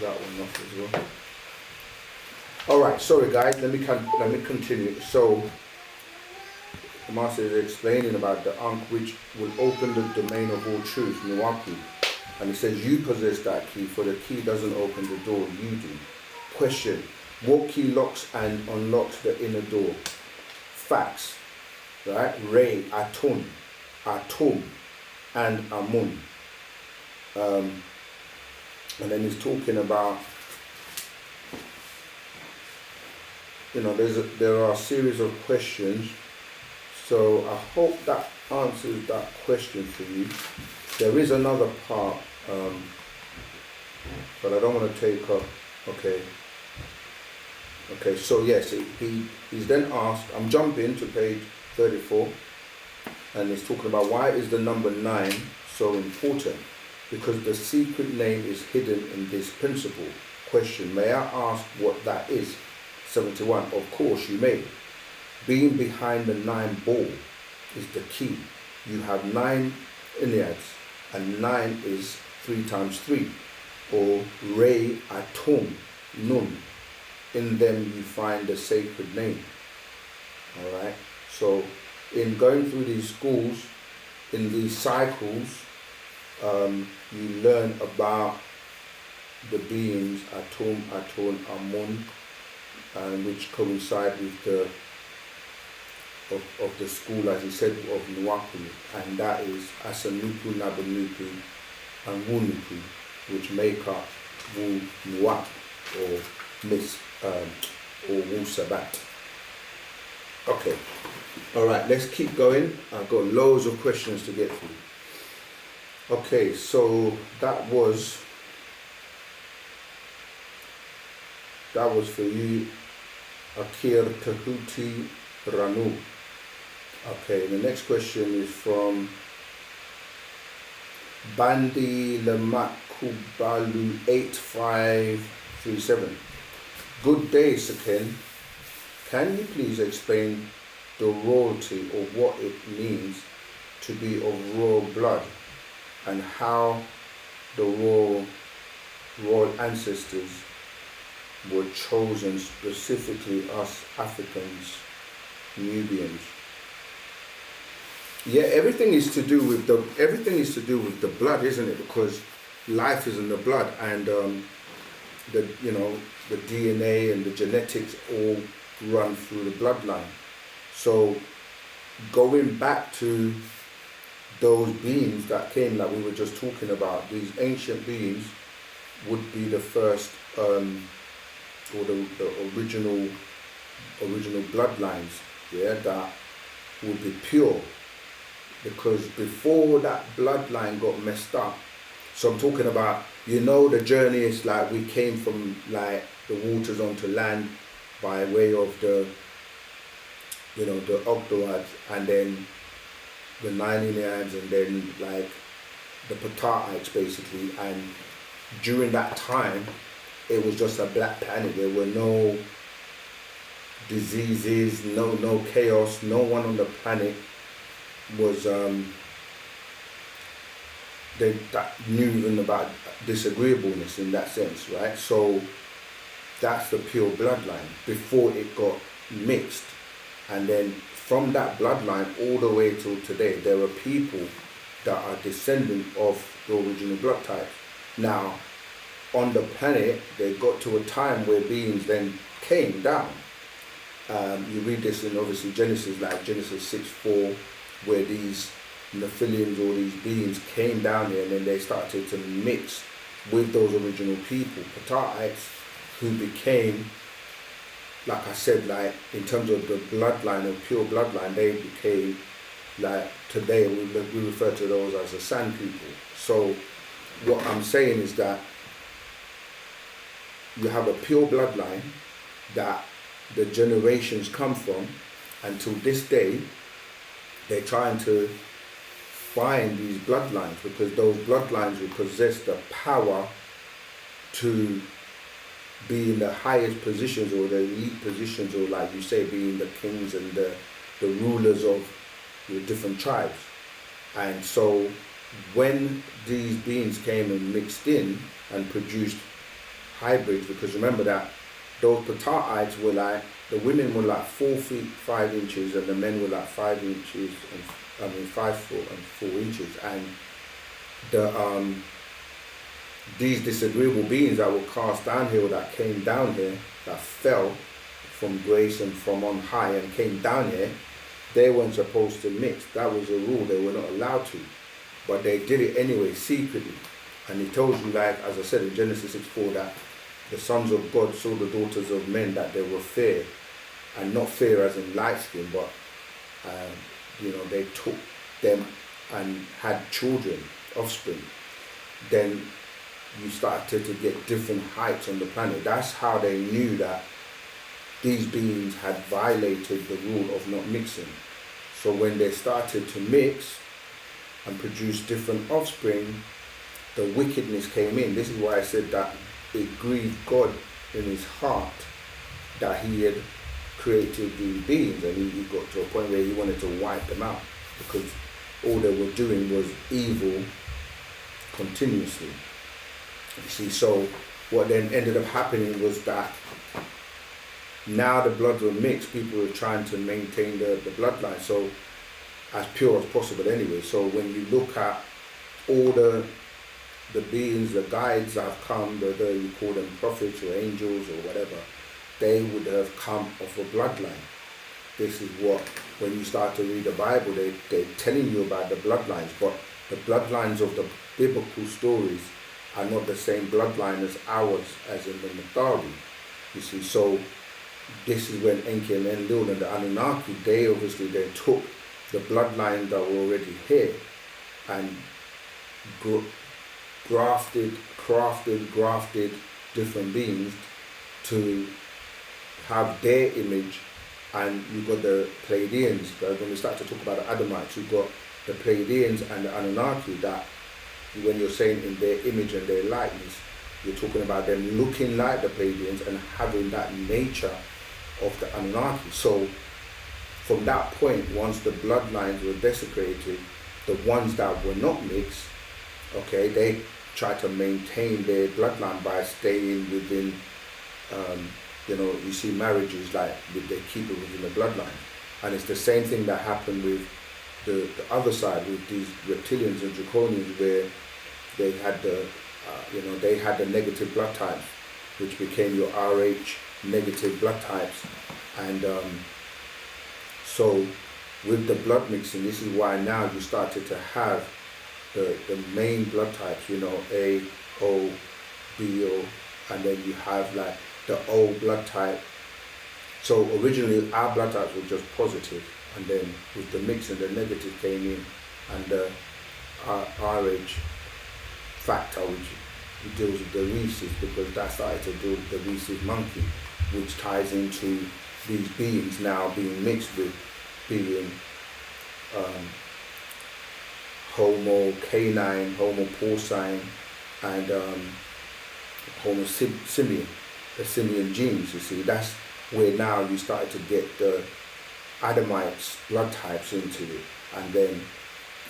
that one off as well. All right, sorry guys. Let me continue. So the master is explaining about the Ankh, which will open the domain of all truth, wu-nuwapu. And he says, you possess that key, for the key doesn't open the door, you do. Question, what key locks and unlocks the inner door? Facts, right? Re, Atum, and Amun. And then he's talking about there are a series of questions. So I hope that answers that question for you. There is another part, but I don't want to take up. Okay. Okay. So yes, he's then asked. I'm jumping to page 34, and he's talking about why is the number 9 so important? Because the secret name is hidden in this principle. Question: may I ask what that is? 71. Of course you may. Being behind the 9 ball is the key. You have 9 Enneads, and 9 is 3 times 3, or Re Atum Nun. In them you find the sacred name. Alright? So in going through these schools, in these cycles, you learn about the beings Atum, Atun, Amun, which coincide with the of the school, as he said, of Nuwapu, and that is Asanupu, Nabanupu, and wu-nuwapu, which make up wu-nuwapu, or Wu-Sabat. Okay, all right, let's keep going. I've got loads of questions to get through. Okay, so that was for you, Akir Tehuti Ranu. Okay, the next question is from Bandi Lemakubalu 8537. Good day, Saken. Can you please explain the royalty, or what it means to be of royal blood, and how the royal ancestors were chosen, specifically us Africans, Nubians? Yeah, everything is to do with the blood, isn't it? Because life is in the blood, and the DNA and the genetics all run through the bloodline. So going back to those beings that came, like we were just talking about, these ancient beings would be the first or the original bloodlines, yeah, that would be pure. Because before that bloodline got messed up, so I'm talking about, the journey is like we came from like the waters onto land by way of the Ogdoads, and then the 9 Enneads, and then like the Pataites basically. And during that time, it was just a black planet. There were no diseases, no chaos. No one on the planet was that knew even about disagreeableness in that sense, right? So that's the pure bloodline before it got mixed. And then from that bloodline all the way till today, there are people that are descendant of the original blood type. Now, on the planet, they got to a time where beings then came down. You read this in obviously Genesis, like Genesis 6:4, where these Nephilims, or these beings, came down here, and then they started to mix with those original people, Pataites, who became, like I said, like in terms of the bloodline, of pure bloodline, they became, like today we refer to those as the sand people. So what I'm saying is that you have a pure bloodline that the generations come from, until this day they're trying to find these bloodlines, because those bloodlines will possess the power to be in the highest positions, or the elite positions, or like you say, being the kings and the rulers of the different tribes. And so when these beings came and mixed in and produced hybrids, because remember that those Pataites were like, the women were like 4 feet 5 inches, and the men were like 5 inches, and 5 foot and 4 inches. And the these disagreeable beings that were cast down here, or that came down here, that fell from grace and from on high and came down here, they weren't supposed to mix. That was a rule, they were not allowed to. But they did it anyway, secretly. And he tells you, like, as I said in Genesis 6:4, that the sons of God saw the daughters of men, that they were fair, and not fair as in light skin, but they took them and had children, offspring, then you started to get different heights on the planet. That's how they knew that these beings had violated the rule of not mixing. So when they started to mix and produce different offspring, the wickedness came in. This is why I said that it grieved God in his heart that he had created these beings, and he got to a point where he wanted to wipe them out, because all they were doing was evil continuously. You see, so what then ended up happening was that now the bloods were mixed, people were trying to maintain the bloodline, so as pure as possible anyway. So when you look at all the beings, the guides that have come, you call them prophets or angels or whatever, they would have come of a bloodline. This is what, when you start to read the Bible, they're telling you about the bloodlines, but the bloodlines of the biblical stories are not the same bloodline as ours, as in the Natharu. You see, so this is when Enki and Enlil and the Anunnaki, they took the bloodline that were already here and grafted different beings to have their image. And you've got the Pleiadians. When we start to talk about the Adamites, you've got the Pleiadians and the Anunnaki, that when you're saying in their image and their likeness, you're talking about them looking like the Pleiadians and having that nature of the Anunnaki. So from that point, once the bloodlines were desecrated, the ones that were not mixed, okay, they try to maintain their bloodline by staying within, you see marriages like they keep it within the bloodline. And it's the same thing that happened with the other side, with these reptilians and draconians, where they had the negative blood types, which became your RH negative blood types. And so with the blood mixing, this is why now you started to have the main blood types, A, O, B, O, and then you have like the O blood type. So originally our blood types were just positive, and then with the mixing, the negative came in, and the RH factor, which deals with the rhesus, because that started to deal with the rhesus monkey, which ties into these beings now being mixed with being Homo canine, Homo porcine, and Homo simian, the simian genes. You see, that's where now you started to get the Adamites blood types into it, and then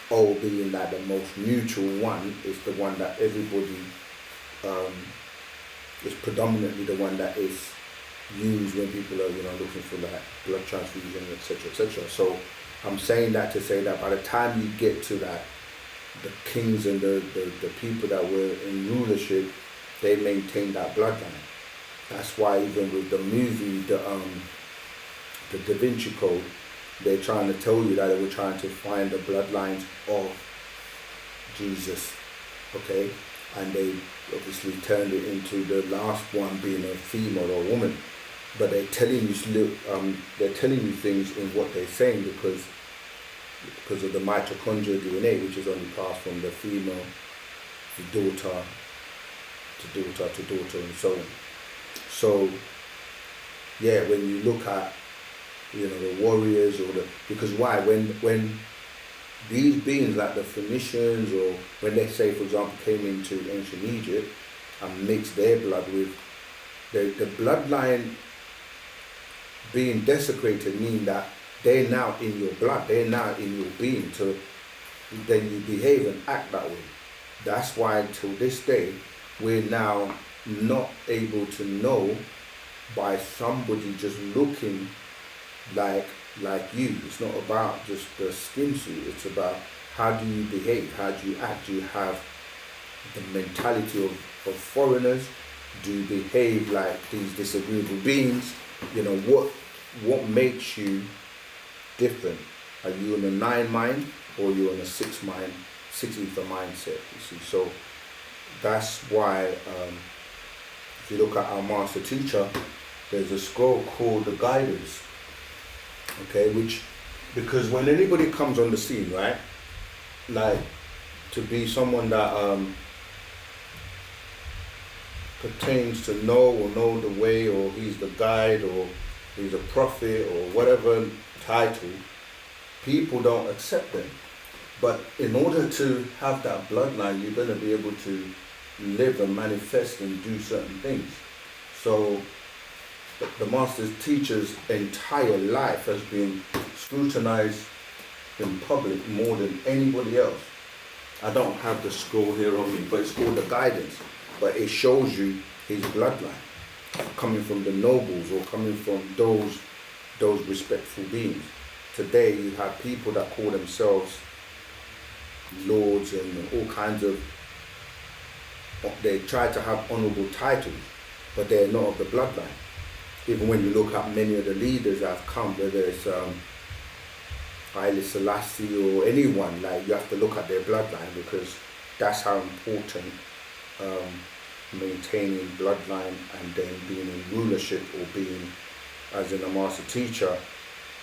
O being that the most neutral one is the one that everybody is predominantly the one that is used when people are looking for like blood transfusion, etc., etc. So I'm saying that to say that by the time you get to that, the kings and the people that were in rulership, they maintained that bloodline. That's why even with the movie, the Da Vinci Code, they're trying to tell you that they were trying to find the bloodlines of Jesus, okay? And they obviously turned it into the last one being a female or woman. But they're telling you things in what they're saying because of the mitochondrial DNA, which is only passed from the female to daughter to daughter to daughter and so on. So yeah, when you look at the warriors because why when these beings like the Phoenicians, or when they say for example came into ancient Egypt and mixed their blood with the bloodline being desecrated, mean that they're now in your blood, they're now in your being, so then you behave and act that way. That's why till this day we're now not able to know by somebody just looking like you. It's not about just the skin suit, it's about how do you behave, how do you act, do you have the mentality of foreigners, do you behave like these disagreeable beings, what makes you different? Are you in a 9 mind or are you in a 6 mind, 6 ether mindset, you see? So that's why if you look at our master teacher, there's a scroll called the Guidance, Okay, because when anybody comes on the scene, right, like to be someone that pertains to know the way, or he's the guide, or he's a prophet, or whatever title, people don't accept them. But in order to have that bloodline, you're going to be able to live and manifest and do certain things. So the master's teacher's entire life has been scrutinized in public more than anybody else. I don't have the scroll here on me, but it's called the guidance. But it shows you his bloodline, coming from the nobles or coming from those respectful beings. Today you have people that call themselves lords and all kinds of, they try to have honorable titles, but they're not of the bloodline. Even when you look at many of the leaders that have come, whether it's Haile Selassie or anyone, like you have to look at their bloodline, because that's how important maintaining bloodline and then being in rulership, or being, as in a master teacher,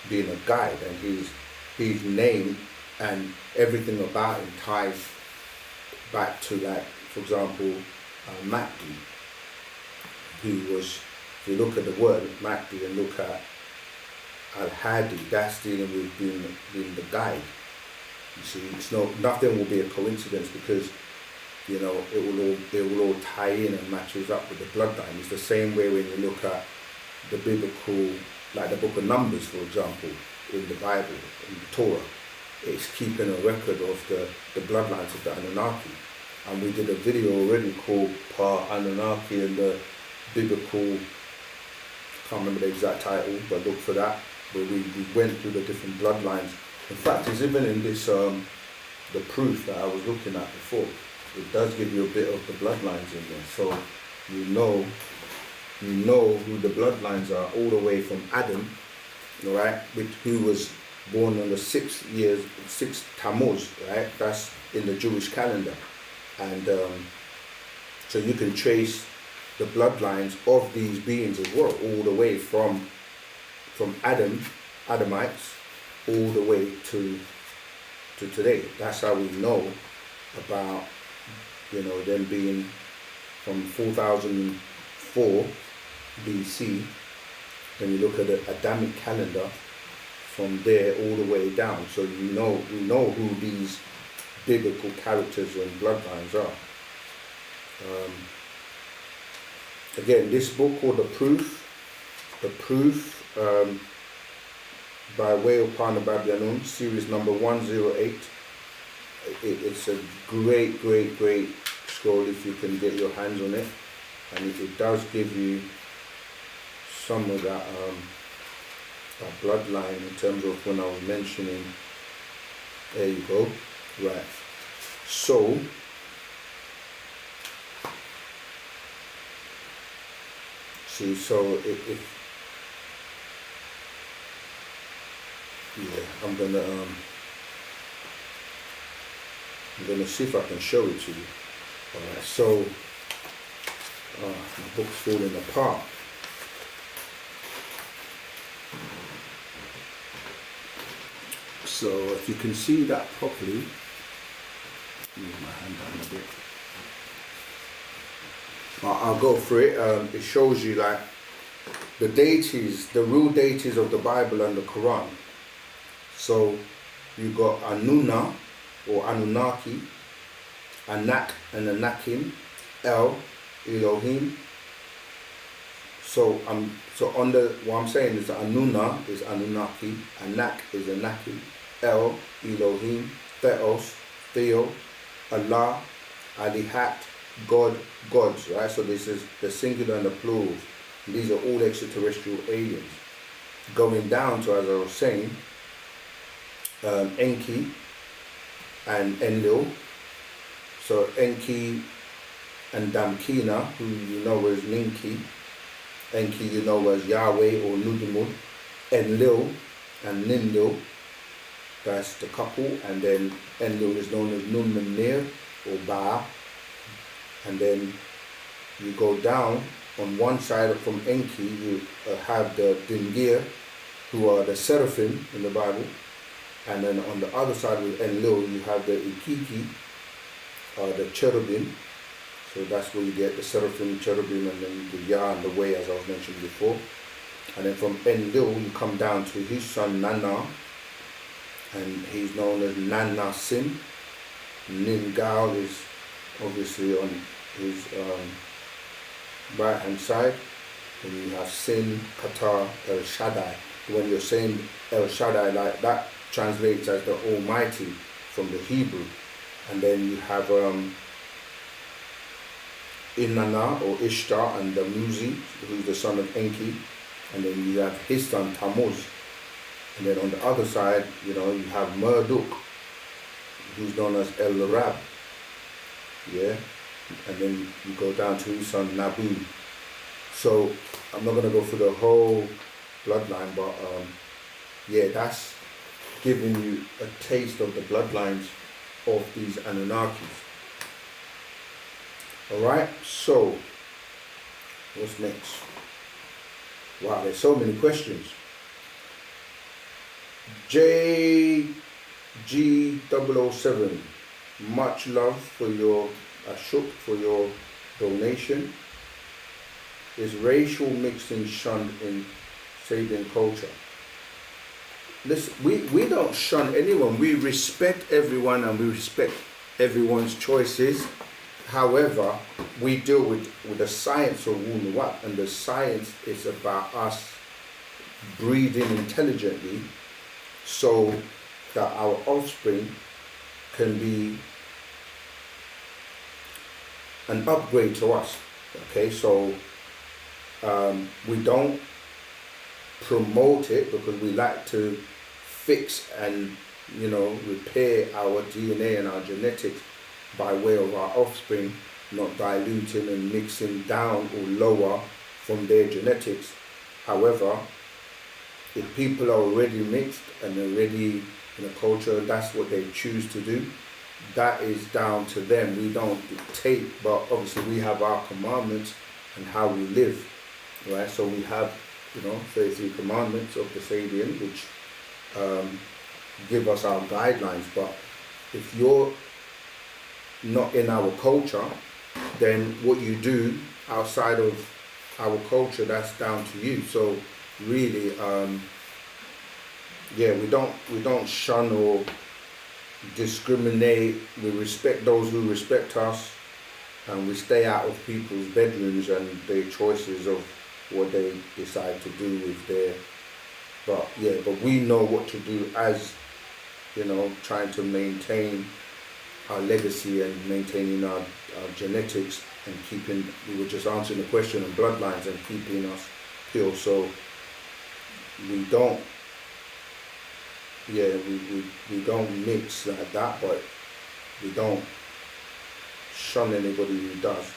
being a guide, and his name and everything about him ties back to, like, for example, Mahdi, who was, if you look at the word Mahdi and look at Al-Hadi, that's dealing with being the guide. You see, it's nothing will be a coincidence, because you know it will all tie in and matches up with the bloodline. It's the same way when you look at the biblical, like the book of Numbers, for example, in the Bible, in the Torah. It's keeping a record of the bloodlines of the Anunnaki. And we did a video already called Anunnaki and the biblical, I can't remember the exact title, but look for that, where we went through the different bloodlines. In fact, it's even in this, the proof that I was looking at before, it does give you a bit of the bloodlines in there. So you know who the bloodlines are, all the way from Adam, right, who was born on the 6th Tammuz, right? That's in the Jewish calendar. And so you can trace the bloodlines of these beings as well, all the way from Adamites, all the way to today. That's how we know about, them being from 4004 BC. When you look at the Adamic calendar, from there all the way down, so we know who these biblical characters and bloodlines are. Again, this book called The Proof, by way of Pana Babylon, series number 108. It's a great scroll if you can get your hands on it, and it does give you some of that bloodline in terms of when I was mentioning. There you go. Right. So see, so if I'm gonna see if I can show it to you. Alright, so my book's falling apart. So if you can see that properly, move my hand down a bit. I'll go through it. It shows you like the deities, the real deities of the Bible and the Quran. So you got Anuna or Anunnaki, Anak and Anakim, El, Elohim. So what I'm saying is that Anuna is Anunnaki, Anak is Anaki, El, Elohim, Theos, Theo, Allah, Alihat, God, gods, right? So this is the singular and the plural. These are all extraterrestrial aliens. Going down to, as I was saying, Enki and Enlil. So Enki and Damkina, who you know as Ninki. Enki you know as Yahweh or Nudimud. Enlil and Ninlil, that's the couple. And then Enlil is known as Nun-Menir or Ba. And then you go down on one side from Enki, you have the Dingir, who are the seraphim in the Bible. And then on the other side with Enlil, you have the Ikiki, the cherubim. So that's where you get the seraphim, cherubim, and then the Yah and the Way, as I was mentioning before. And then from Enlil, you come down to his son Nana, and he's known as Nana Sin. Ningal is obviously on his right hand side. And you have Sin, Qatar, El Shaddai. When you're saying El Shaddai, like that translates as the Almighty from the Hebrew. And then you have Inanna or Ishtar and the Muzi, who's the son of Enki. And then you have his son Tammuz. And then on the other side, you have Marduk, who's known as El Rab. Yeah? And then you go down to his son Nabu. So I'm not going to go through the whole bloodline, but yeah, that's giving you a taste of the bloodlines of these Anunnakis. Alright, so what's next? Wow, there's so many questions. JG007, much love for your Ashok for your donation. Is racial mixing shunned in Sabian culture? Listen, we don't shun anyone. We respect everyone and we respect everyone's choices. However, we deal with the science of wu-nuwapu, and the science is about us breeding intelligently so that our offspring can be an upgrade to us. Okay, so we don't promote it because we like to fix and repair our DNA and our genetics by way of our offspring, not diluting and mixing down or lower from their genetics. However, if people are already mixed and already in a culture, that's what they choose to do. That is down to them. We don't dictate, but obviously we have our commandments and how we live, right? So we have, 33 commandments of the Sabian, which give us our guidelines. But if you're not in our culture, then what you do outside of our culture, that's down to you. So really, we don't shun or discriminate. We respect those who respect us, and we stay out of people's bedrooms and their choices of what they decide to do with their. But we know what to do as trying to maintain our legacy and maintaining our genetics and keeping. We were just answering the question of bloodlines and keeping us pure. So we don't. We don't mix like that, but we don't shun anybody who does.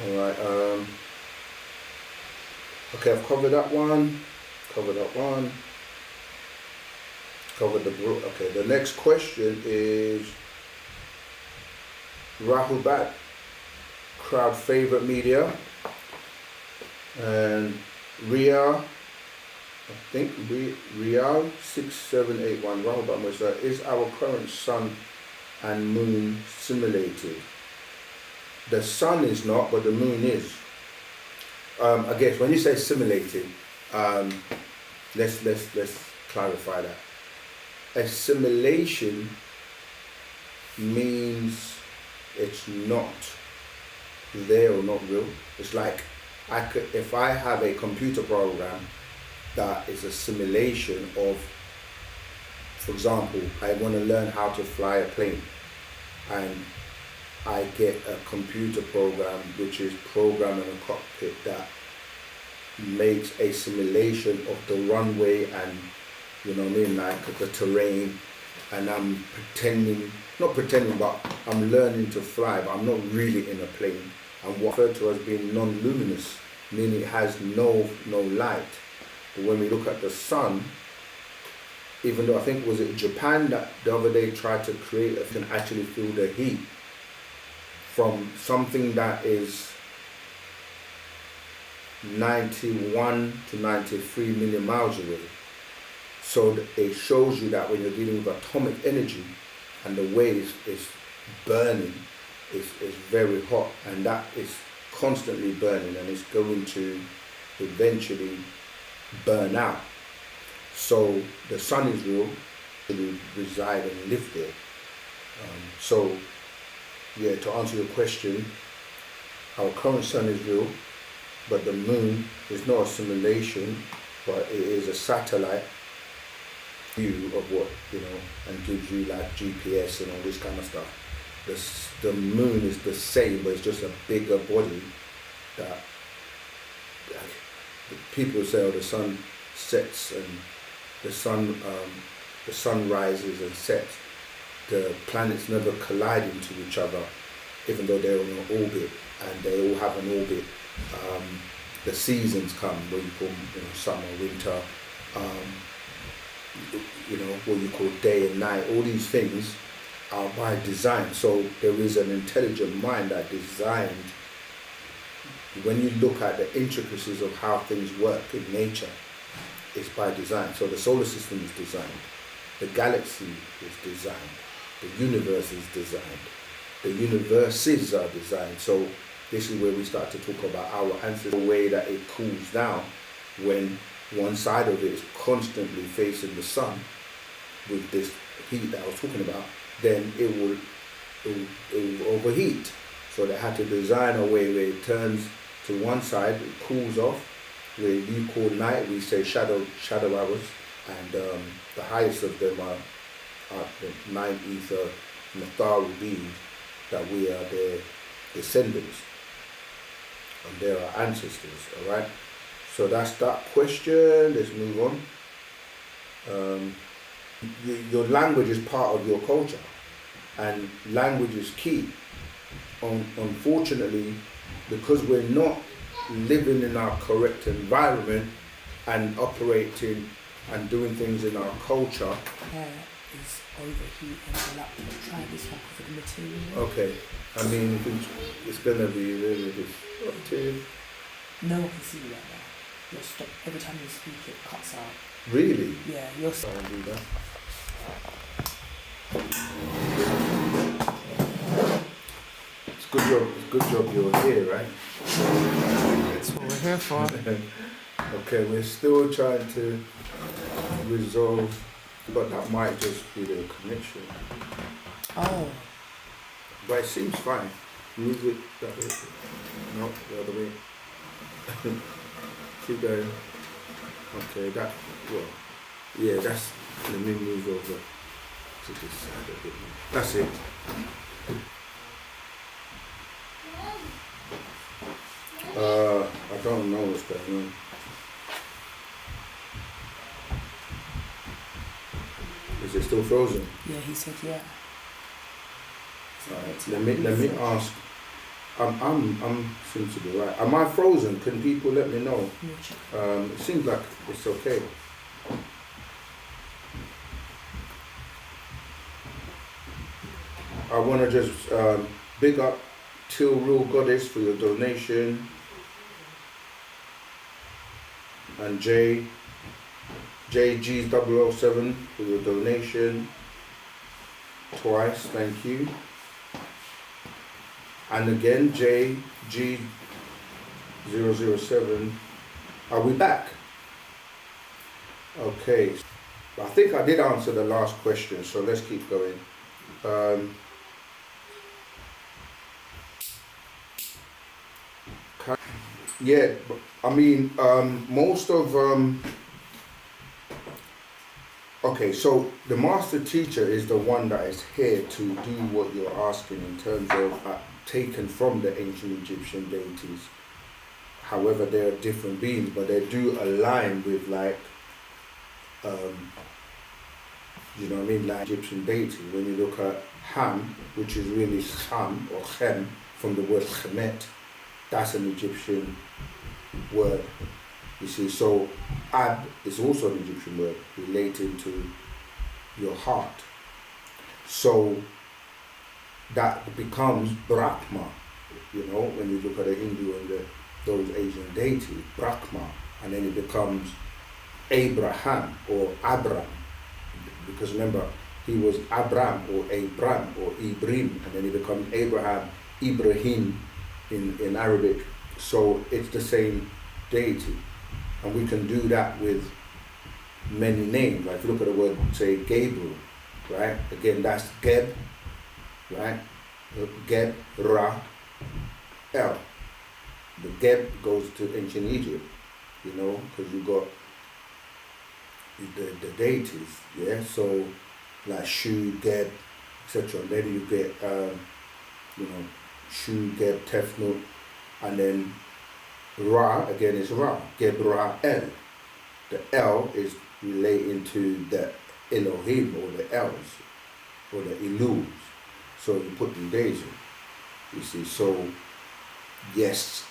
Alright, okay, I've covered that one. Okay, the next question is Rahubat, crowd favorite media, and Ria. I think Real 6781, Rahubat Musa, is our current sun and moon simulated? The sun is not, but the moon is. I guess when you say simulated, let's clarify that. A simulation means it's not there or not real. It's like if I have a computer program that is a simulation of, for example, I want to learn how to fly a plane, and I get a computer program which is programming a cockpit that makes a simulation of the runway and like the terrain, and I'm not pretending, but I'm learning to fly, but I'm not really in a plane. And what referred to as being non-luminous, meaning it has no light. But when we look at the sun, even though I think was it Japan that the other day tried to create, you can actually feel the heat from something that is 91 to 93 million miles away. So it shows you that when you're dealing with atomic energy and the way it's burning, it's very hot, and that is constantly burning, and it's going to eventually burn out. So the sun is real, to reside and live there. So yeah, to answer your question, our current sun is real, but the moon is not a simulation, but it is a satellite view of what, and gives you like GPS and all this kind of stuff. The moon is the same, but it's just a bigger body that people say, oh, the sun sets and the sun rises and sets. The planets never collide into each other, even though they're on an orbit, and they all have an orbit. The seasons come, what you call summer, winter, what you call day and night. All these things are by design. So there is an intelligent mind that designed. When you look at the intricacies of how things work in nature, it's by design. So the solar system is designed, the galaxy is designed, the universe is designed, the universes are designed. So this is where we start to talk about our ancestral way that it cools down when one side of it is constantly facing the sun with this heat that I was talking about, then it will overheat. So they had to design a way where it turns to one side, it cools off, where you call night, we say shadow hours, and the highest of them are the nine ether Natharu beings, that we are their descendants and they're our ancestors. All right, so that's that question. Let's move on. Your language is part of your culture, and language is key. Unfortunately, because we're not living in our correct environment and operating and doing things in our culture. Is overheating the laptop. Try this one for the material. Okay, I mean, it's gonna be really disruptive. No one can see you right now. You'll stop every time you speak. It cuts out. Really? Yeah, you're. I'll do that. It's good job you're here, right? That's what we're here for. Okay, we're still trying to resolve, but that might just be the connection. Oh. But it seems fine. Move it that way. No, the other way. Keep going. Okay, that's, let me move over to this side a bit more. That's it. I don't know what's going on. Is it still frozen? Yeah, he said yeah. Alright, let me ask. I'm seems to be right. Am I frozen? Can people let me know? It seems like it's okay. I want to just big up Till Real Goddess for your donation, and JG007 for your donation twice, thank you. And again, JG007, are we back? Okay, I think I did answer the last question, so let's keep going. Yeah, I mean, most of, okay, so the master teacher is the one that is here to do what you're asking in terms of taken from the ancient Egyptian deities. However, they're different beings, but they do align with like, you know what I mean, like Egyptian deity. When you look at Ham, which is really Ham or Chem from the word Chemet, that's an Egyptian word, you see. So Ab is also an Egyptian word relating to your heart. So that becomes Brahma, you know, when you look at the Hindu and the those Asian deities, Brahma, and then it becomes Abraham or Abram, because remember, he was Abram or Abram or Ibrahim, and then he becomes Abraham, Ibrahim in Arabic. So it's the same deity, and we can do that with many names. Like if you look at the word, say Gabriel, right? Again, that's Geb, right? Geb, Ra, El. The Geb goes to ancient Egypt, you know, because you got the deities, yeah. So like Shu, Geb, etc. And then you get, you know, Shu, Geb, Tefnut, and then Ra again is Ra, Geb, Ra, El. The El is relating to the Elohim or the Els or the Elus. So you put the days in, you see. So yes,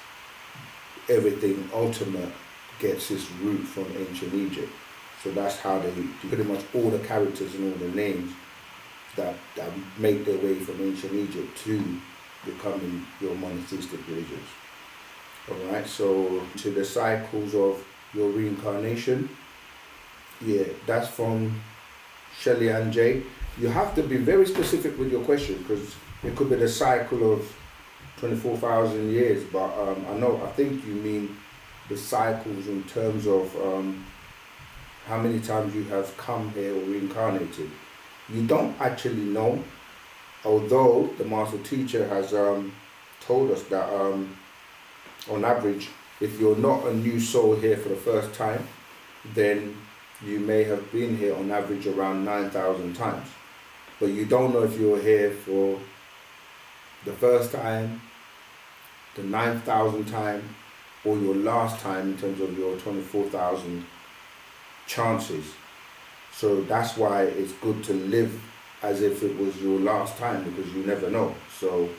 everything ultimate gets its root from ancient Egypt. So that's how they pretty much all the characters and all the names that make their way from ancient Egypt to becoming your monotheistic religions. Alright, so to the cycles of your reincarnation, yeah, that's from Shelley and Jay. You have to be very specific with your question, because it could be the cycle of 24,000 years, but I think you mean the cycles in terms of how many times you have come here or reincarnated. You don't actually know, although the master teacher has told us that on average, if you're not a new soul here for the first time, then you may have been here on average around 9,000 times. But you don't know if you're here for the first time, the 9,000th time, or your last time in terms of your 24,000 chances. So that's why it's good to live as if it was your last time, because you never know. So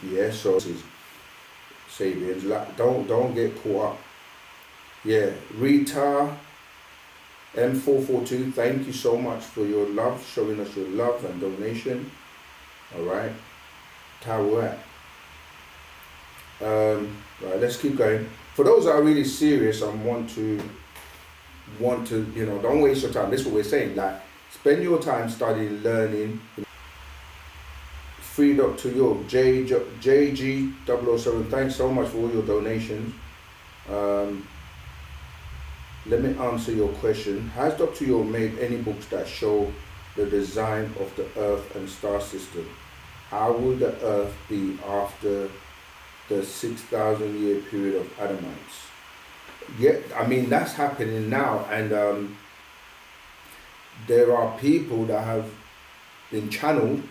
yeah, so this is Sabians, don't get caught up. Yeah, Rita M442, thank you so much for your love, showing us your love and donation. Alright, Tawat. Right, let's keep going. For those that are really serious and want to, you know, don't waste your time. This is what we're saying. Like, spend your time studying, learning. Free Dr. York, JG007, thanks so much for all your donations. Let me answer your question. Has Dr. York made any books that show the design of the Earth and star system? How will the Earth be after the 6,000 year period of Adamites? Yeah, I mean, that's happening now, and there are people that have been channeled.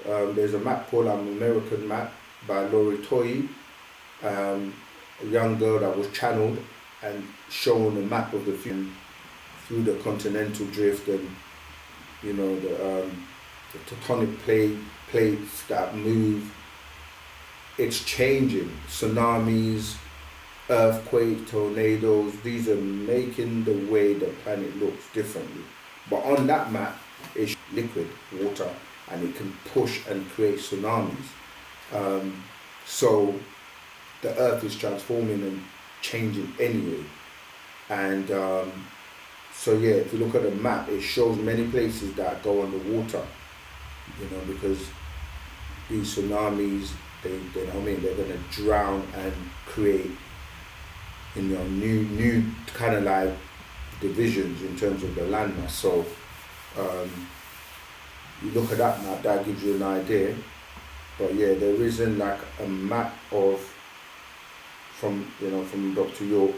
There's a map called American Map by Lori Toyi, a young girl that was channeled and shown a map of the future through the continental drift and, you know, the tectonic plates that move. It's changing. Tsunamis, earthquakes, tornadoes, these are making the way the planet looks differently. But on that map, it's liquid water, and it can push and create tsunamis. So the earth is transforming and changing anyway. And so yeah, if you look at the map, it shows many places that go underwater, you know, because these tsunamis, they know what I mean, they're gonna drown and create, you know, new kind of like divisions in terms of the landmass. So you look at that map, that gives you an idea. But yeah, there isn't like a map from Dr. York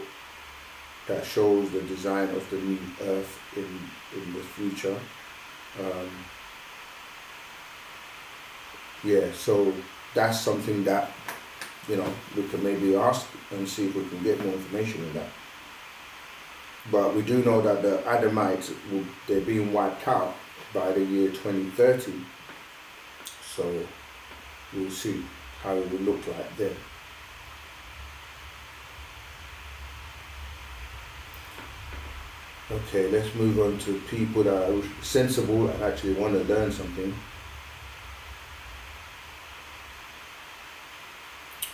that shows the design of the new Earth in the future. Yeah, so that's something that, you know, we can maybe ask and see if we can get more information on that. But we do know that the Adamites, they're being wiped out by the year 2030. So we'll see how it will look like then. Okay, let's move on to people that are sensible and actually want to learn something.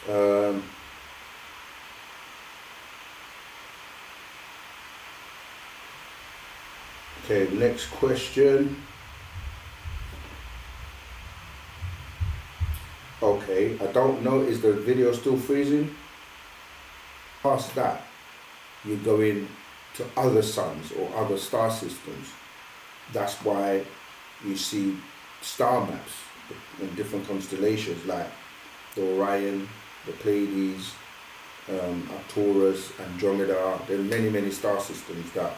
Okay, next question. Okay, I don't know, is the video still freezing? Past that, you go in to other suns or other star systems. That's why you see star maps in different constellations like the Orion, the Pleiades, Arcturus, Andromeda. There are many, many star systems that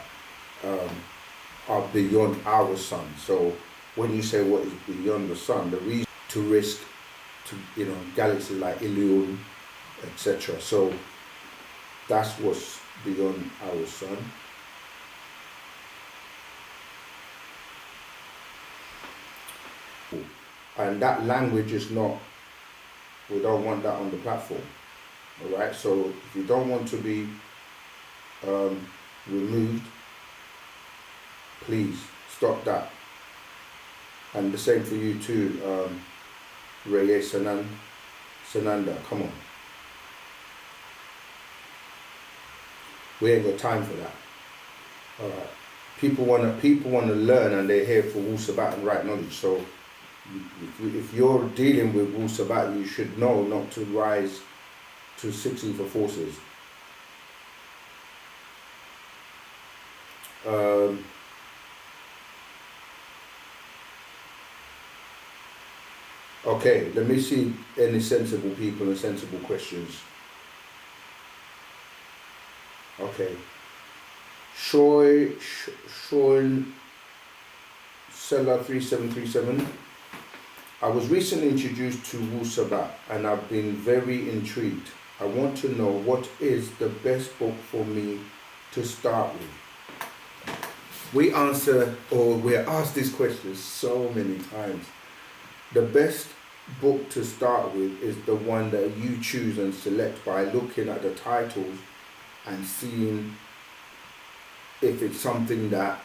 are beyond our sun. So when you say what is beyond the sun, the reason to risk to, you know, galaxies like Ilion, etc. So that's what's beyond our sun. And that language is not, we don't want that on the platform. All right, so if you don't want to be removed, please stop that. And the same for you too, Reye Sananda, come on. We ain't got time for that. All right. People wanna learn, and they're here for Wu-Sabat and right knowledge. So if you're dealing with Wu-Sabat, you should know not to rise to 6 ether forces. Okay, let me see any sensible people and sensible questions. Okay. Sean Seller 3737. I was recently introduced to Wu-Sabat and I've been very intrigued. I want to know what is the best book for me to start with. We're asked these questions so many times. The best book to start with is the one that you choose and select by looking at the titles and seeing if it's something that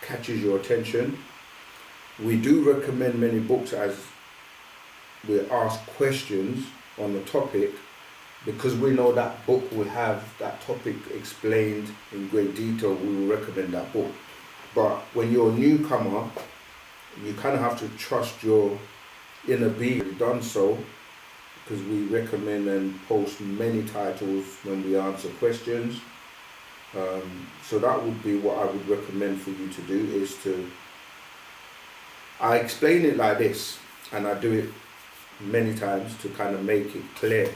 catches your attention. We do recommend many books as we ask questions on the topic, because we know that book will have that topic explained in great detail. We will recommend that book. But when you're a newcomer, you kind of have to trust your inner being. We've done so because we recommend and post many titles when we answer questions. So that would be what I would recommend for you to do, is to, I explain it like this, and I do it many times to kind of make it clear.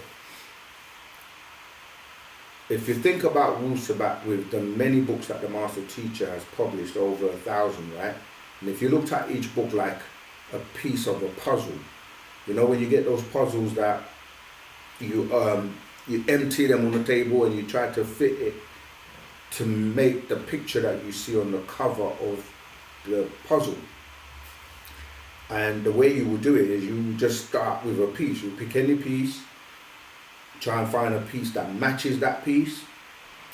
If you think about Wu-Sabat with the many books that the Master Teacher has published, over 1,000, right? And if you looked at each book like a piece of a puzzle, you know, when you get those puzzles that you empty them on the table and you try to fit it to make the picture that you see on the cover of the puzzle. And the way you will do it is you just start with a piece. You pick any piece, try and find a piece that matches that piece,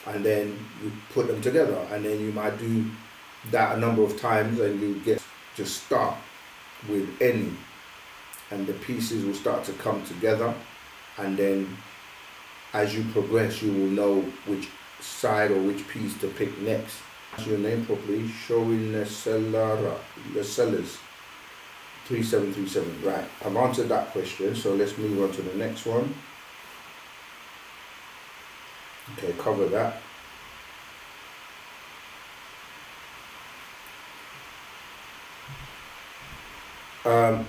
and then you put them together. And then you might do that a number of times and you get to start with any. And the pieces will start to come together. And then as you progress, you will know which side or which piece to pick next. That's your name properly. Showing the sellers 3737. Right, I've answered that question, so let's move on to the next one. Okay, cover that.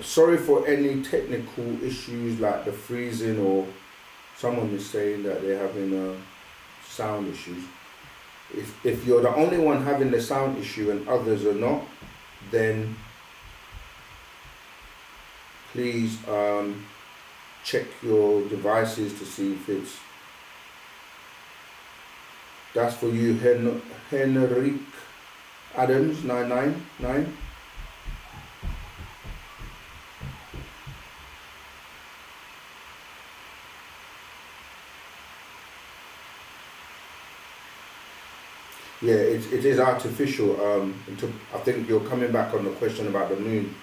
Sorry for any technical issues like the freezing, or someone is saying that they're having sound issues. If you're the only one having the sound issue and others are not, then please check your devices to see if it's, that's for you, Henrik Adams 999. Yeah, it is artificial. I think you're coming back on the question about the moon.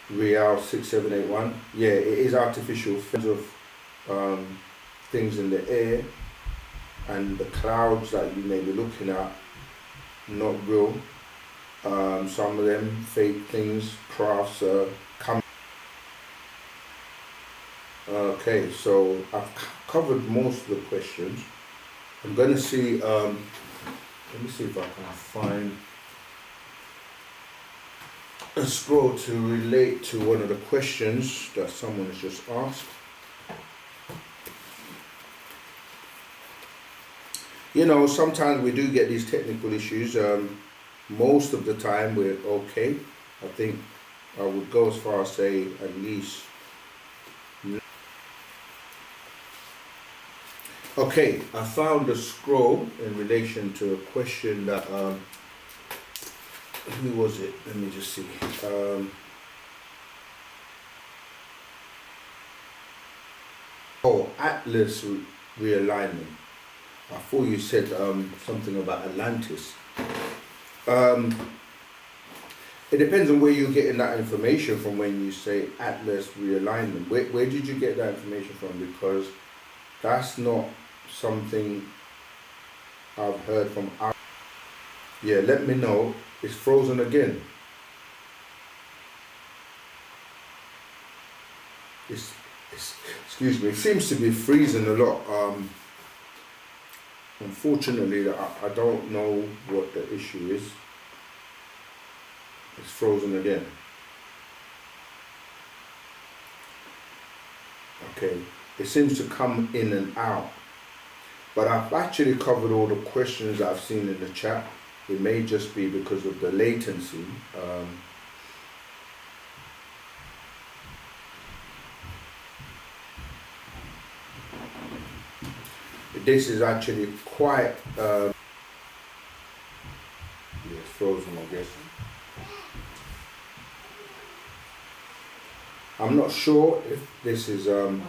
Real 6781. Yeah, it is artificial. Of things in the air and the clouds that you may be looking at, not real. Some of them fake things, crafts come. Okay, so I've covered most of the questions. I'm gonna see, let me see if I can find a scroll to relate to one of the questions that someone has just asked. You know, sometimes we do get these technical issues. Most of the time we're okay. I think I would go as far as say at least. Okay, I found a scroll in relation to a question that, who was it? Let me just see. Atlas realignment. I thought you said something about Atlantis. It depends on where you're getting that information from when you say Atlas realignment. Where did you get that information from? Because that's not something I've heard from. Yeah, let me know. It's frozen again. It's excuse me. It seems to be freezing a lot. Unfortunately, I don't know what the issue is. It's frozen again. Okay, it seems to come in and out. But I've actually covered all the questions I've seen in the chat. It may just be because of the latency. This is actually quite, yeah, it's frozen, I guess. I'm not sure if this is, I'm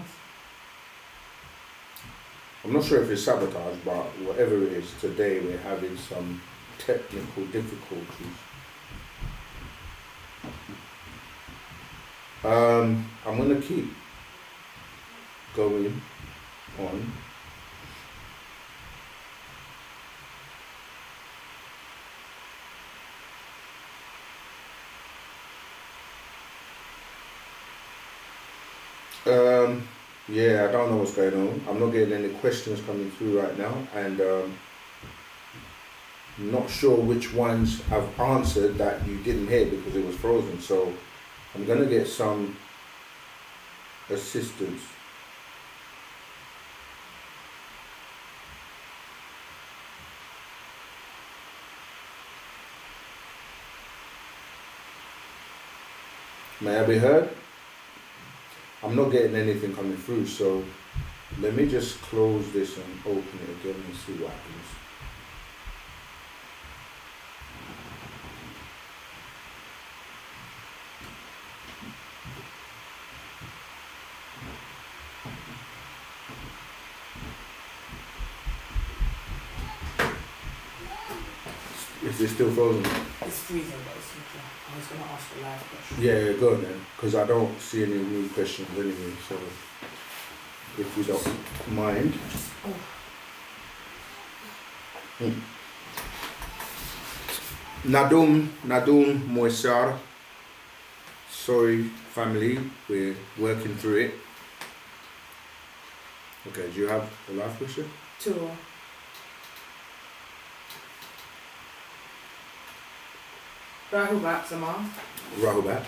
not sure if it's sabotage, but whatever it is, today we're having some technical difficulties. I'm going to keep going on. Yeah, I don't know what's going on. I'm not getting any questions coming through right now, and I'm not sure which ones I've answered that you didn't hear because it was frozen. So I'm gonna get some assistance. May I be heard? I'm not getting anything coming through, so let me just close this and open it again and see what happens. Is it still frozen? It's freezing, but it's okay. I was going to ask a live question. Yeah, go on then, because I don't see any new questions anyway, so if you don't mind. Nadum Moisar. Sorry family, we're working through it. Okay, do you have a live question? Two. Rahubat Zaman. Rahubat.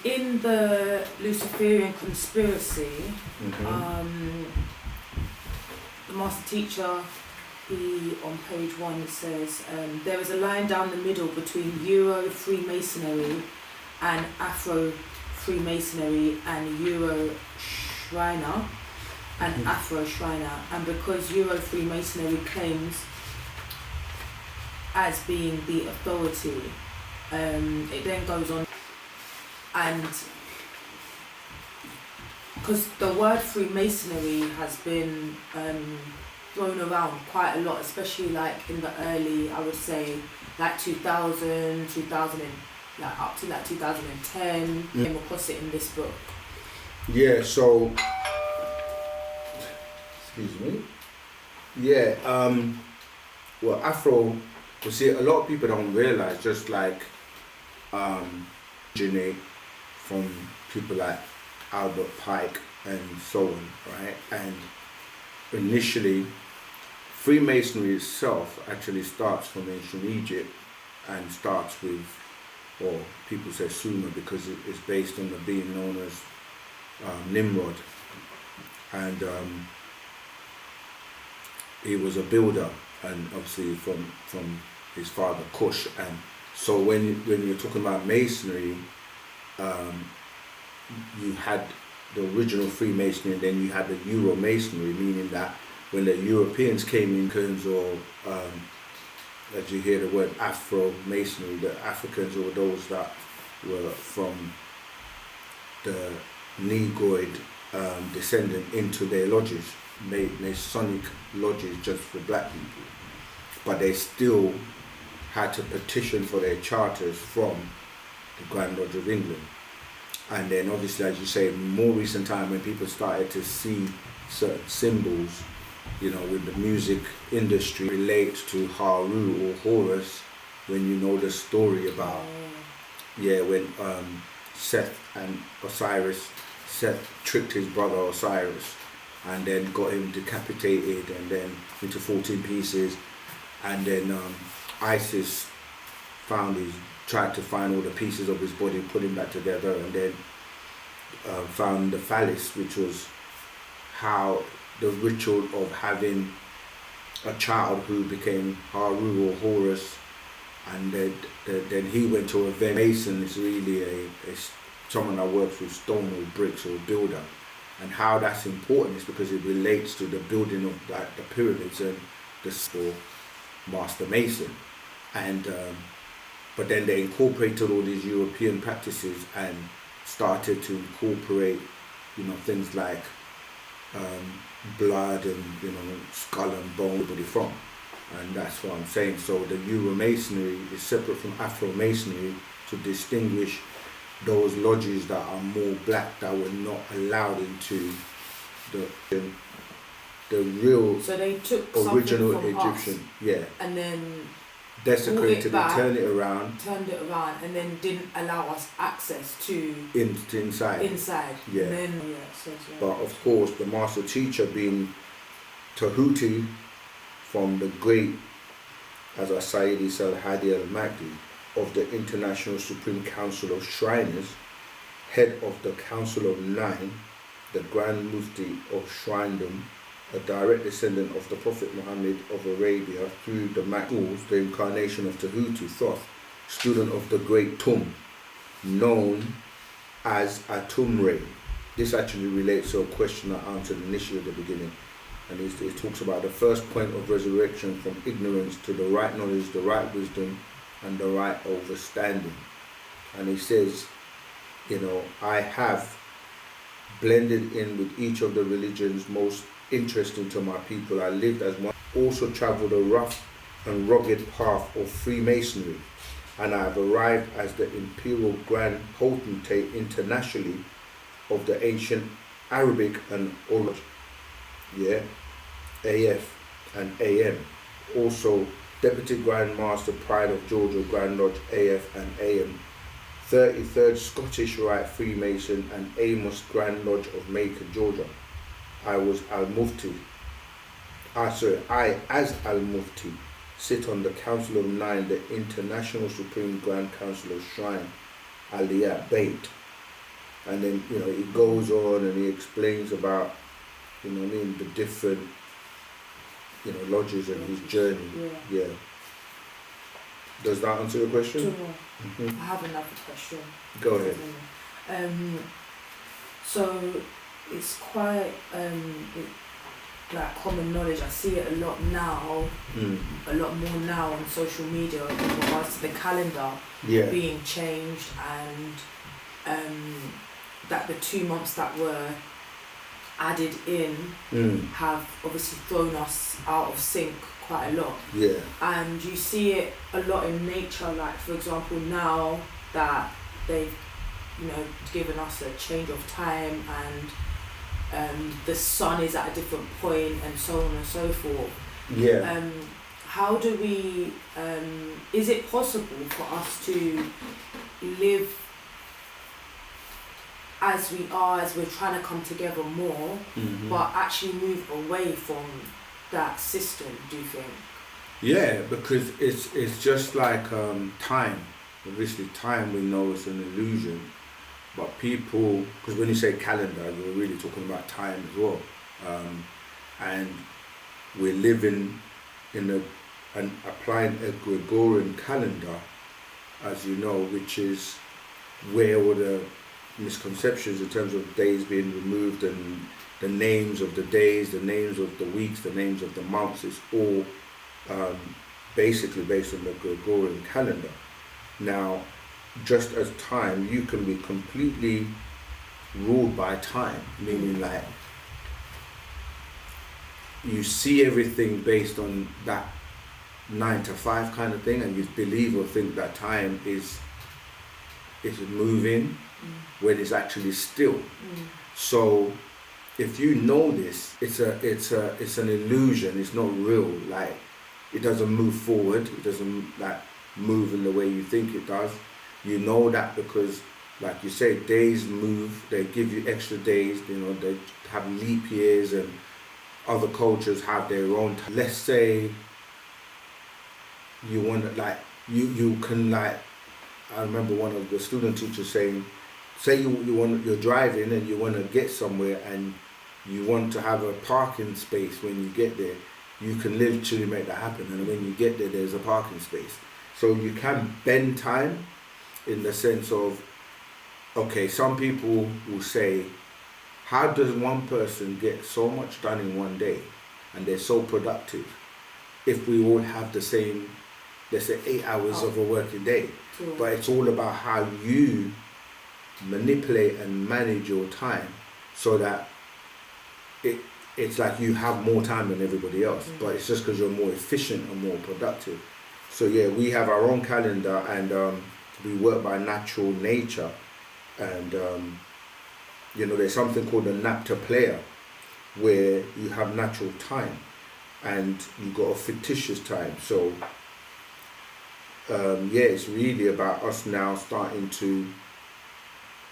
In the Luciferian conspiracy, the master teacher, he on page 1 says there is a line down the middle between Euro Freemasonry and Afro Freemasonry and Euro Shriner and Afro Shriner, and because Euro Freemasonry claims as being the authority, it then goes on, and because the word Freemasonry has been thrown around quite a lot, especially like in the early, I would say like 2000, like up to like 2010, came across it in this book. Yeah, so Excuse me. Yeah. Well, Afro. You see, a lot of people don't realize, just like originate from people like Albert Pike and so on, right? And initially, Freemasonry itself actually starts from ancient Egypt and starts with, or people say Sumer because it's based on the being known as Nimrod. And he was a builder, and obviously from his father Cush. And so when you're talking about Masonry, you had the original Freemasonry, and then you had the Euro Masonry, meaning that when the Europeans came in terms of, as you hear the word Afro Masonry, the Africans or those that were from the Negroid descendant into their lodges, Masonic lodges just for black people. But they still had to petition for their charters from the Grand Lodge of England. And then obviously, as you say, in more recent time when people started to see certain symbols, you know, with the music industry relates to Haru or Horus, when you know the story about, when Seth and Osiris, Seth tricked his brother Osiris and then got him decapitated and then into 14 pieces, and then Isis tried to find all the pieces of his body, put him back together, and then found the phallus, which was how the ritual of having a child who became Haru or Horus, and then he went to a Mason is really someone that works with stone or bricks or builder. And how that's important is because it relates to the building of the pyramids and the Master Mason. And but then they incorporated all these European practices and started to incorporate, you know, things like blood and, you know, skull and bone, everybody from. And that's what I'm saying. So the Euro Masonry is separate from Afro Masonry to distinguish those lodges that are more black, that were not allowed into the real, so they took original from Egyptian, us, and then desecrated back, and turned it around, and then didn't allow us access to inside. Yeah. And then, But of course, the master teacher being Tehuti, from the great, as Sayyidi Hadi al-Mahdi, of the International Supreme Council of Shriners, head of the Council of Nine, the Grand Mufti of Shrindom, a direct descendant of the Prophet Muhammad of Arabia through the Ma'ul, the incarnation of Tehuti, Thoth, student of the great Tum, known as Atum. This actually relates to a question I answered initially at the beginning. And it talks about the first point of resurrection from ignorance to the right knowledge, the right wisdom, and the right understanding. And he says, you know, I have blended in with each of the religions most interesting to my people. I lived as one, also traveled a rough and rugged path of Freemasonry, and I have arrived as the Imperial Grand Potentate internationally of the ancient Arabic and Orchestrating, AF and AM. Also Deputy Grand Master Pride of Georgia Grand Lodge AF and AM. 33rd Scottish Rite Freemason and Amos Grand Lodge of Macon, Georgia. I as Al-Mufti, sit on the Council of Nine, the International Supreme Grand Council of Shrine, Aliyah Bait. And then, you know, it goes on and he explains about, you know what I mean, the different, you know, lodges and his journey. Yeah. Does that answer your question? I have another question. Go ahead. So it's quite like common knowledge. I see it a lot now, a lot more now on social media in regards to the calendar being changed, and that the 2 months that were added in have obviously thrown us out of sync quite a lot. Yeah. And you see it a lot in nature, like for example now that they've, you know, given us a change of time and the sun is at a different point, and so on and so forth. Yeah. How do we, is it possible for us to live as we are, as we're trying to come together more, but actually move away from that system, do you think? Yeah, because it's just like time. Obviously, time we know is an illusion, but people, because when you say calendar, you're really talking about time as well, and we're living in and applying a Gregorian calendar, as you know, which is where all the misconceptions in terms of days being removed and the names of the days, the names of the weeks, the names of the months, it's all basically based on the Gregorian calendar. Now, just as time, you can be completely ruled by time, meaning like you see everything based on that 9 to 5 kind of thing, and you believe or think that time is moving when it's actually still. So if you know this, it's an illusion. It's not real. Like, it doesn't move forward. It doesn't like move in the way you think it does. You know that because, like you say, days move. They give you extra days. You know, they have leap years, and other cultures have their own. Let's say you want to, like, you can, like, I remember one of the student teachers saying, say you're driving and you want to get somewhere and you want to have a parking space when you get there, you can literally make that happen, and when you get there, there's a parking space. So you can bend time in the sense of, okay, some people will say, how does one person get so much done in one day and they're so productive if we all have the same, let's say, 8 hours of a working day? Sure. But it's all about how you manipulate and manage your time so that it's like you have more time than everybody else, but it's just because you're more efficient and more productive. So yeah, we have our own calendar, and we work by natural nature, and you know, there's something called the napta player, where you have natural time and you got a fictitious time. So yeah, it's really about us now starting to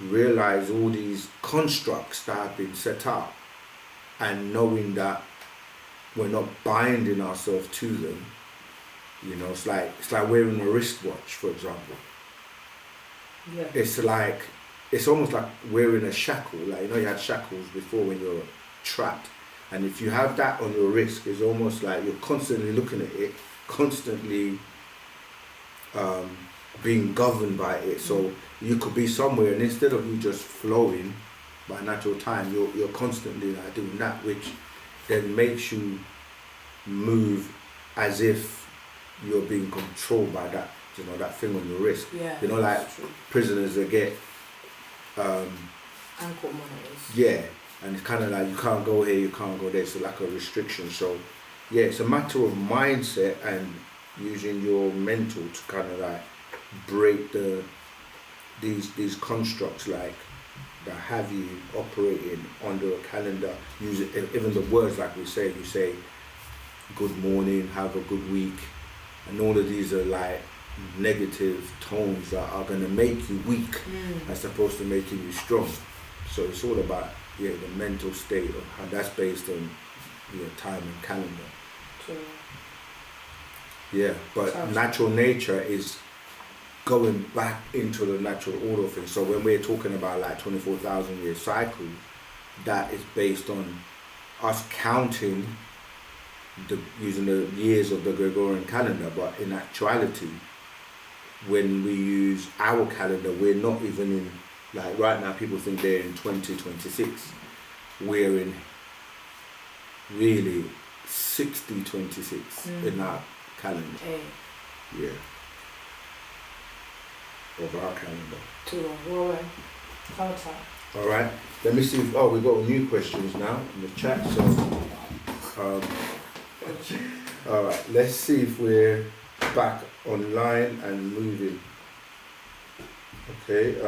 realize all these constructs that have been set up, and knowing that we're not binding ourselves to them. You know, it's like wearing a wristwatch, for example. Yeah. It's almost like wearing a shackle. Like, you know, you had shackles before when you're trapped, and if you have that on your wrist, it's almost like you're constantly looking at it, constantly being governed by it. So you could be somewhere, and instead of you just flowing by natural time, you're constantly like doing that, which then makes you move as if you're being controlled by that, you know, that thing on your wrist. Yeah, you know, like prisoners that get ankle monitors. Yeah, and it's kind of like you can't go here, you can't go there. It's like a restriction. So yeah, it's a matter of mindset and using your mental to kind of like break these constructs, like that have you operating under a calendar. Use it, even the words, like we say, you say good morning, have a good week, and all of these are like negative tones that are going to make you weak as opposed to making you strong. So it's all about the mental state of how that's based on your time and calendar. True. Yeah, but natural nature is going back into the natural order of things. So when we're talking about like 24,000 year cycles, that is based on us counting using the years of the Gregorian calendar, but in actuality, when we use our calendar, we're not even in, like right now people think they're in 2026. We're in really 6026 in our calendar. Yeah. Of our calendar. Alright, let me see if, we got new questions now in the chat, so alright, let's see if we're back online and moving. Okay,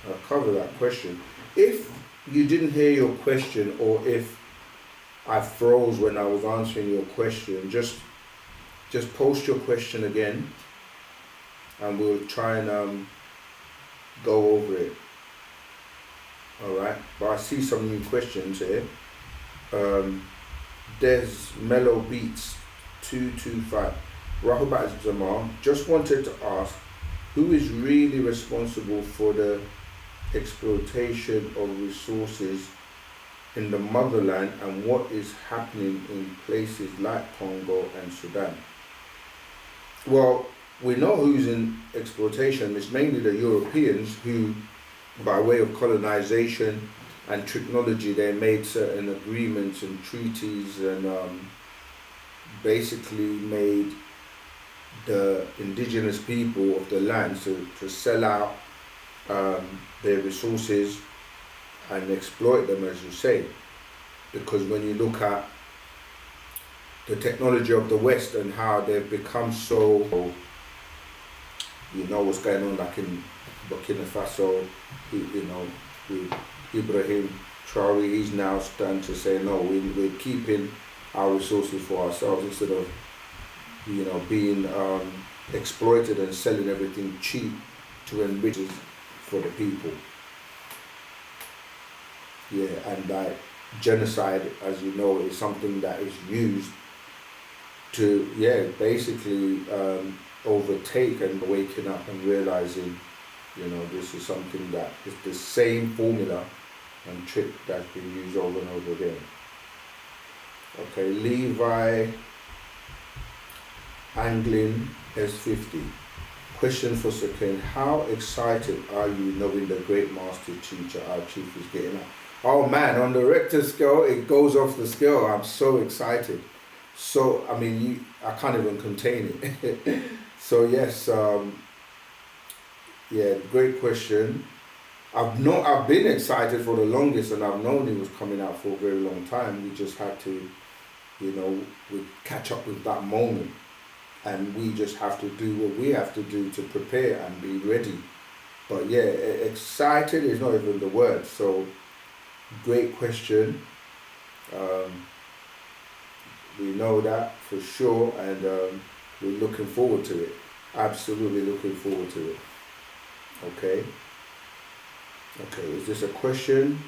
I'll cover that question. If you didn't hear your question, or if I froze when I was answering your question, just post your question again, and we'll try and go over it. All right. But I see some new questions here. There's Mellow Beats 225. Rahubat Zamal just wanted to ask, who is really responsible for the exploitation of resources in the motherland, and what is happening in places like Congo and Sudan? Well, we know who's in exploitation. It's mainly the Europeans who, by way of colonization and technology, they made certain agreements and treaties and basically made the indigenous people of the land to sell out their resources and exploit them, as you say. Because when you look at the technology of the West and how they've become so, you know what's going on like in Burkina Faso, you know, with Ibrahim Traore, he's now starting to say, no, we're keeping our resources for ourselves instead of, you know, being exploited and selling everything cheap to enrich for the people. Yeah, and like genocide, as you know, is something that is used to, yeah, basically overtake, and waking up and realizing, you know, this is something that is the same formula and trick that's been used over and over again. Okay, Levi Anglin S50. Question for Sakin: how excited are you knowing the great master teacher our chief is getting up? Oh man, on the Richter scale, it goes off the scale. I'm so excited. So, I mean, I can't even contain it. So yes, yeah, great question. I've been excited for the longest, and I've known it was coming out for a very long time. We just had to, you know, we catch up with that moment, and we just have to do what we have to do to prepare and be ready. But yeah, excited is not even the word. So great question. We know that for sure, and we're looking forward to it. Absolutely looking forward to it. Okay. Okay, is this a question?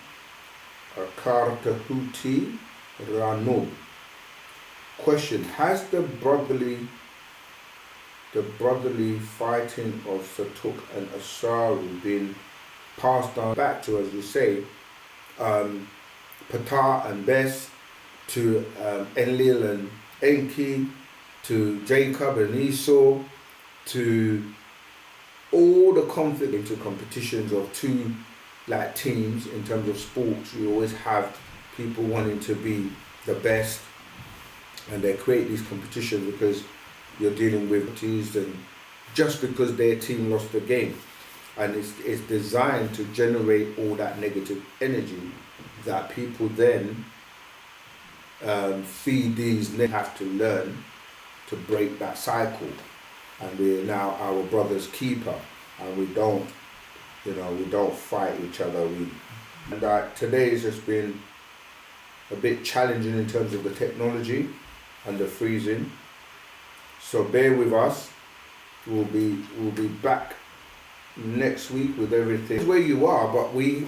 Akar Tehuti Ranub. Question: has the brotherly fighting of Satuk and Asaru been passed on back to, as you say, Ptah and Bess, to Enlil and Enki, to Jacob and Esau, to all the conflict into competitions of two like teams in terms of sports? You always have people wanting to be the best, and they create these competitions because you're dealing with teams, and just because their team lost the game, and it's designed to generate all that negative energy that people then feed these. They have to learn to break that cycle, and we're now our brother's keeper, and we don't fight each other. Today has just been a bit challenging in terms of the technology and the freezing. So bear with us. We'll be back next week with everything where you are, but we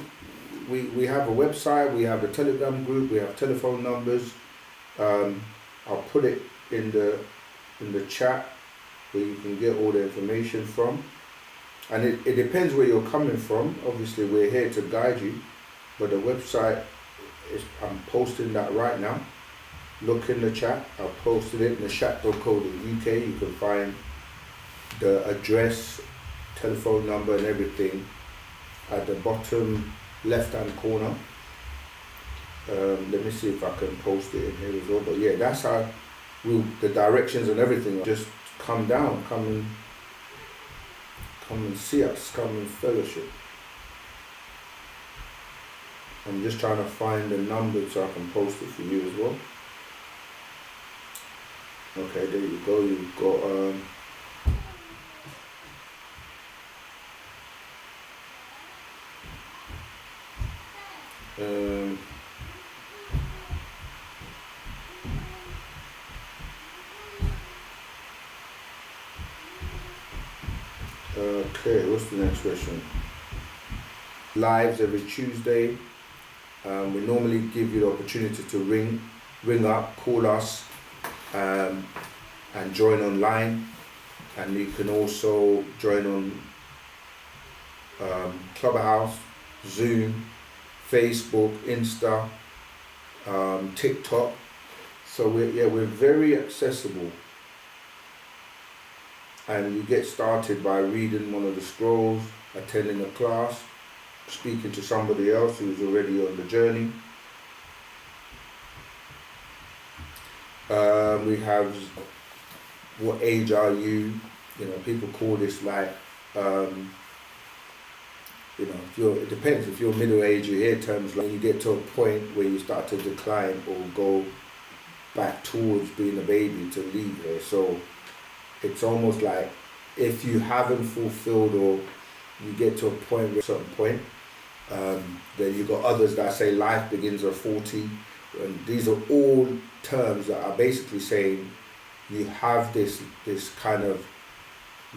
have a website, we have a Telegram group, we have telephone numbers. I'll put it in the chat where you can get all the information from. And it depends where you're coming from. Obviously, we're here to guide you, but the website I'm posting that right now. Look in the chat. I've posted it in the chat.co.uk. You can find the address, telephone number, and everything at the bottom left-hand corner. Let me see if I can post it in here as well. But yeah, that's how the directions and everything. Just come down, come and see us, come and fellowship. I'm just trying to find the number so I can post it for you as well. Okay, there you go. You've got Okay, what's the next question? Lives every Tuesday. We normally give you the opportunity to ring up, call us, and join online. And you can also join on Clubhouse, Zoom, Facebook, Insta, TikTok. So we're very accessible. And you get started by reading one of the scrolls, attending a class, speaking to somebody else who's already on the journey. We have, what age are you? You know, people call this like, you know, it depends. If you're middle age, you hear terms like you get to a point where you start to decline or go back towards being a baby to leave here. So it's almost like if you haven't fulfilled or you get to a point, a certain point, then you've got others that say life begins at 40. And these are all terms that are basically saying you have this kind of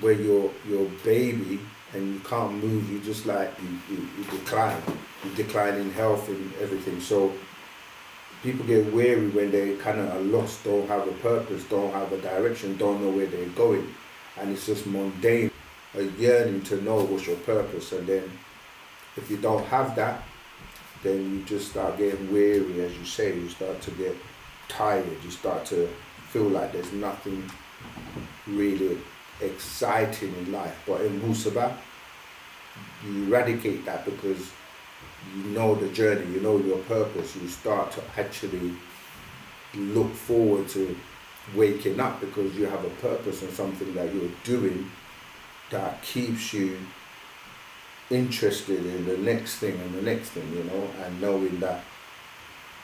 where you're baby and you can't move, you just like you decline in health and everything. So people get weary when they kind of are lost, don't have a purpose, don't have a direction, don't know where they're going, and it's just mundane, a yearning to know what's your purpose. And then if you don't have that, then you just start getting weary, as you say, you start to get tired, you start to feel like there's nothing really exciting in life. But in Wu-Sabat, you eradicate that because you know the journey, you know your purpose, you start to actually look forward to waking up because you have a purpose and something that you're doing that keeps you interested in the next thing and the next thing, you know, and knowing that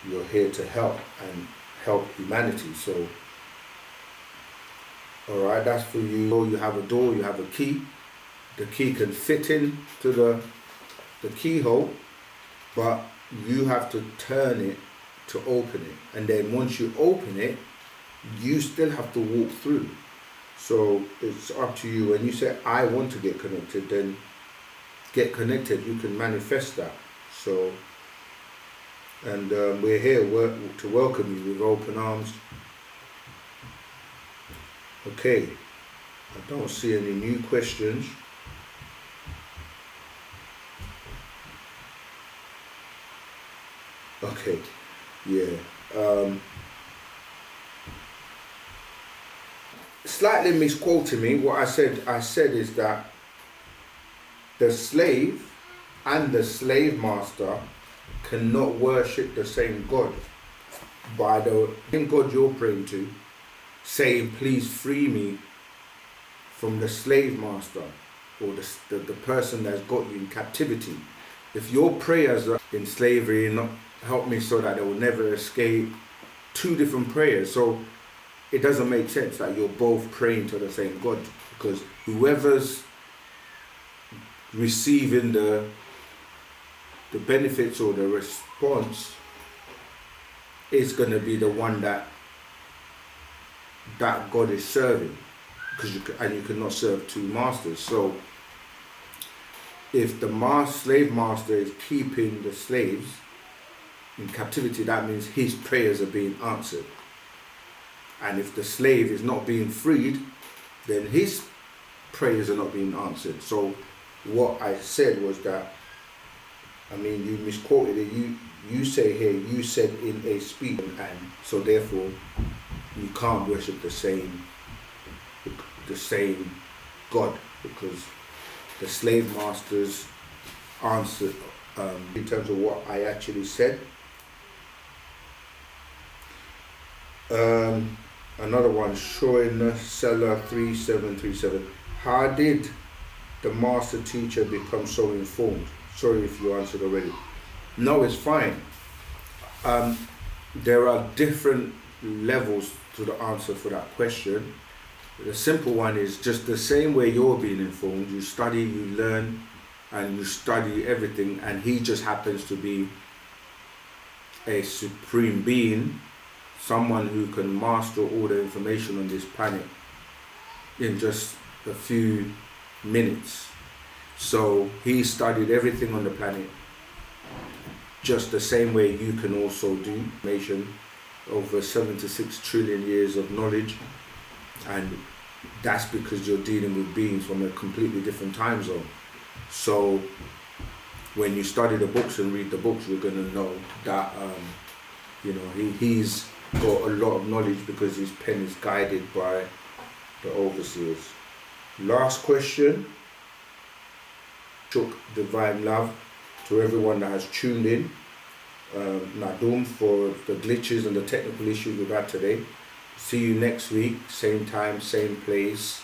you're here to help and help humanity. So, alright, that's for you. You have a door, you have a key. The key can fit in to the keyhole, but you have to turn it to open it. And then once you open it, you still have to walk through. So it's up to you. When you say, I want to get connected, then get connected. You can manifest that. So, and we're here to welcome you with open arms. Okay, I don't see any new questions. Okay, yeah. Slightly misquoting me, what I said is that the slave and the slave master cannot worship the same God. By the same God you're praying to, saying, please free me from the slave master or the person that's got you in captivity. If your prayers are in slavery, not help me so that they will never escape, two different prayers. So it doesn't make sense that you're both praying to the same God, because whoever's receiving the benefits or the response is going to be the one that God is serving, because you cannot serve two masters. So if the slave master is keeping the slaves in captivity, that means his prayers are being answered. And if the slave is not being freed, then his prayers are not being answered. So what I said was that, I mean, you misquoted it. You say here, you said in a speech, and so therefore you can't worship the same God, because the slave masters answered in terms of what I actually said. Another one, Shoina Seller 3737. How did the master teacher become so informed? Sorry if you answered already. No, it's fine. There are different levels to the answer for that question. The simple one is just the same way you're being informed. You study, you learn, and you study everything, and he just happens to be a supreme being, someone who can master all the information on this planet in just a few minutes. So he studied everything on the planet, just the same way you can also do. Information, over 76 trillion years of knowledge, and that's because you're dealing with beings from a completely different time zone. So when you study the books and read the books, you're going to know that he's got a lot of knowledge because his pen is guided by the overseers. Last question. Shook divine love to everyone that has tuned in. Nadum for the glitches and the technical issues we've had today. See you next week, same time, same place.